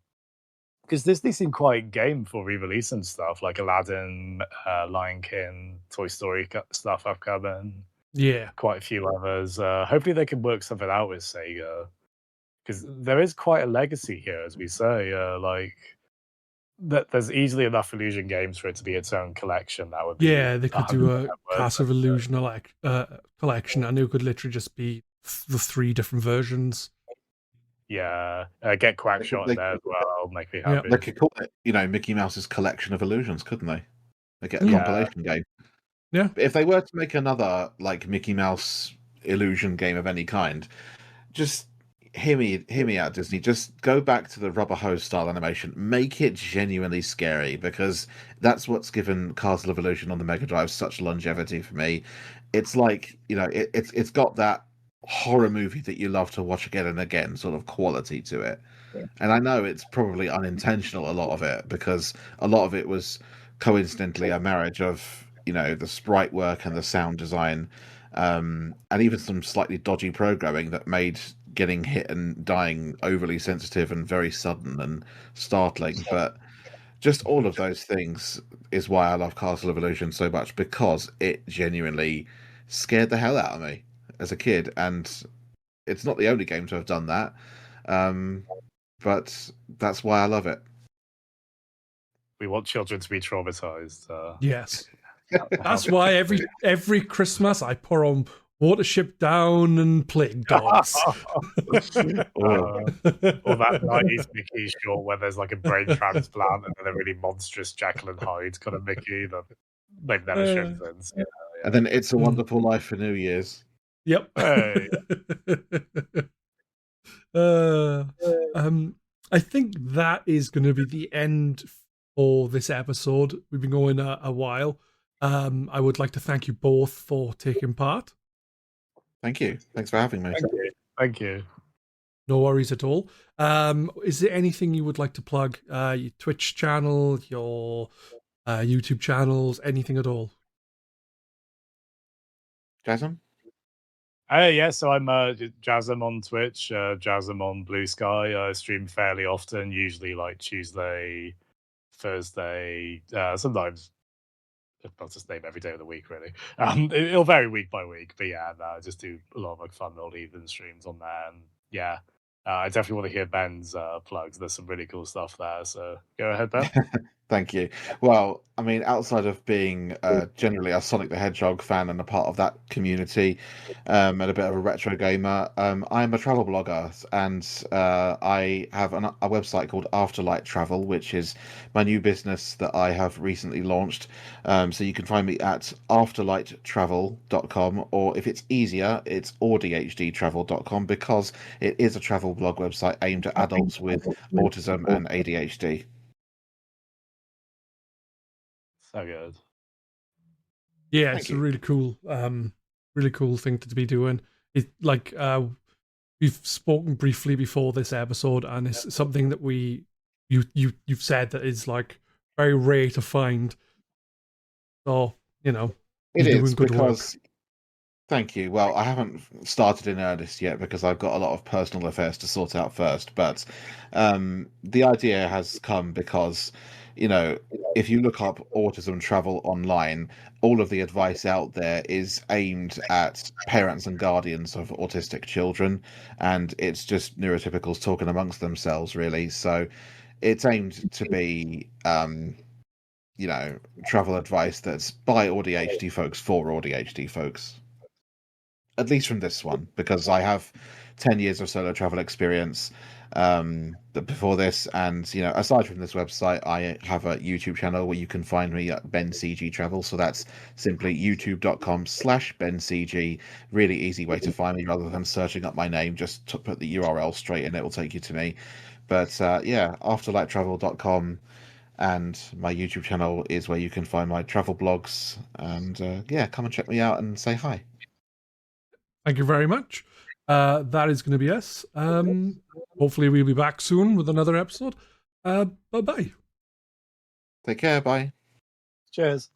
because Disney seemed quite game for re-release and stuff, like Aladdin, Lion King, Toy Story stuff upcoming. Yeah. Quite a few others. Hopefully they can work something out with Sega. Because there is quite a legacy here, as we say. Like, there's easily enough Illusion games for it to be its own collection. That would be they could do a 100% worth Castle of it. Illusion collection, and it could literally just be the 3 different versions. Yeah, get Quackshot in there as well. Make me Yeah. happy. They could call it, Mickey Mouse's Collection of Illusions, couldn't they? They get a Yeah. compilation game. Yeah. But if they were to make another like Mickey Mouse Illusion game of any kind, just hear me out, Disney. Just go back to the rubber hose style animation. Make it genuinely scary, because that's what's given Castle of Illusion on the Mega Drive such longevity for me. It's like, it's got that horror movie that you love to watch again and again sort of quality to it. And I know it's probably unintentional, a lot of it, because a lot of it was coincidentally a marriage of, the sprite work and the sound design, and even some slightly dodgy programming that made getting hit and dying overly sensitive and very sudden and startling. But just all of those things is why I love Castle of Illusion so much, because it genuinely scared the hell out of me as a kid. And it's not the only game to have done that. But that's why I love it. We want children to be traumatized. Yes. That's why every Christmas I put on Watership Down and Plague Dogs. Or that 90s Mickey short where there's like a brain transplant and then a really monstrous Jekyll and Hyde kind of Mickey that they've never shown since. Yeah. And then It's a Wonderful Life for New Year's. Yep. Hey. I think that is going to be the end for this episode. We've been going a while. I would like to thank you both for taking part. Thank you. Thanks for having me. Thank you. No worries at all. Is there anything you would like to plug? Your Twitch channel, your YouTube channels, anything at all? Jazzem? Yeah, so I'm Jazzem on Twitch, Jazzem on Blue Sky. I stream fairly often, usually like Tuesday, Thursday, sometimes not just name every day of the week, really. It'll vary week by week, but yeah, no, I just do a lot of like fun old evening streams on there, and yeah, I definitely want to hear Ben's plugs. There's some really cool stuff there, so go ahead, Ben. Thank you. Well, I mean, outside of being generally a Sonic the Hedgehog fan and a part of that community, and a bit of a retro gamer, I'm a travel blogger, and I have a website called Afterlight Travel, which is my new business that I have recently launched. So you can find me at afterlighttravel.com, or if it's easier, it's audhdtravel.com, because it is a travel blog website aimed at adults with autism and ADHD. So good. Yeah, it's a really cool thing to be doing. It like we've spoken briefly before this episode, and it's something that you've said that is like very rare to find. So it is good because work. Thank you. Well, I haven't started in earnest yet because I've got a lot of personal affairs to sort out first. But the idea has come because, if you look up autism travel online, all of the advice out there is aimed at parents and guardians of autistic children, and it's just neurotypicals talking amongst themselves, really. So it's aimed to be, travel advice that's by ADHD folks for ADHD folks. At least from this one, because I have 10 years of solo travel experience before this, and aside from this website, I have a YouTube channel where you can find me at BenCG Travel. So that's simply youtube.com/BenCG. Really easy way to find me rather than searching up my name. Just to put the URL straight and it will take you to me. But afterlighttravel.com, and my YouTube channel is where you can find my travel blogs. And come and check me out and say hi. Thank you very much. That is going to be us. Hopefully we'll be back soon with another episode. Bye-bye. Take care. Bye. Cheers.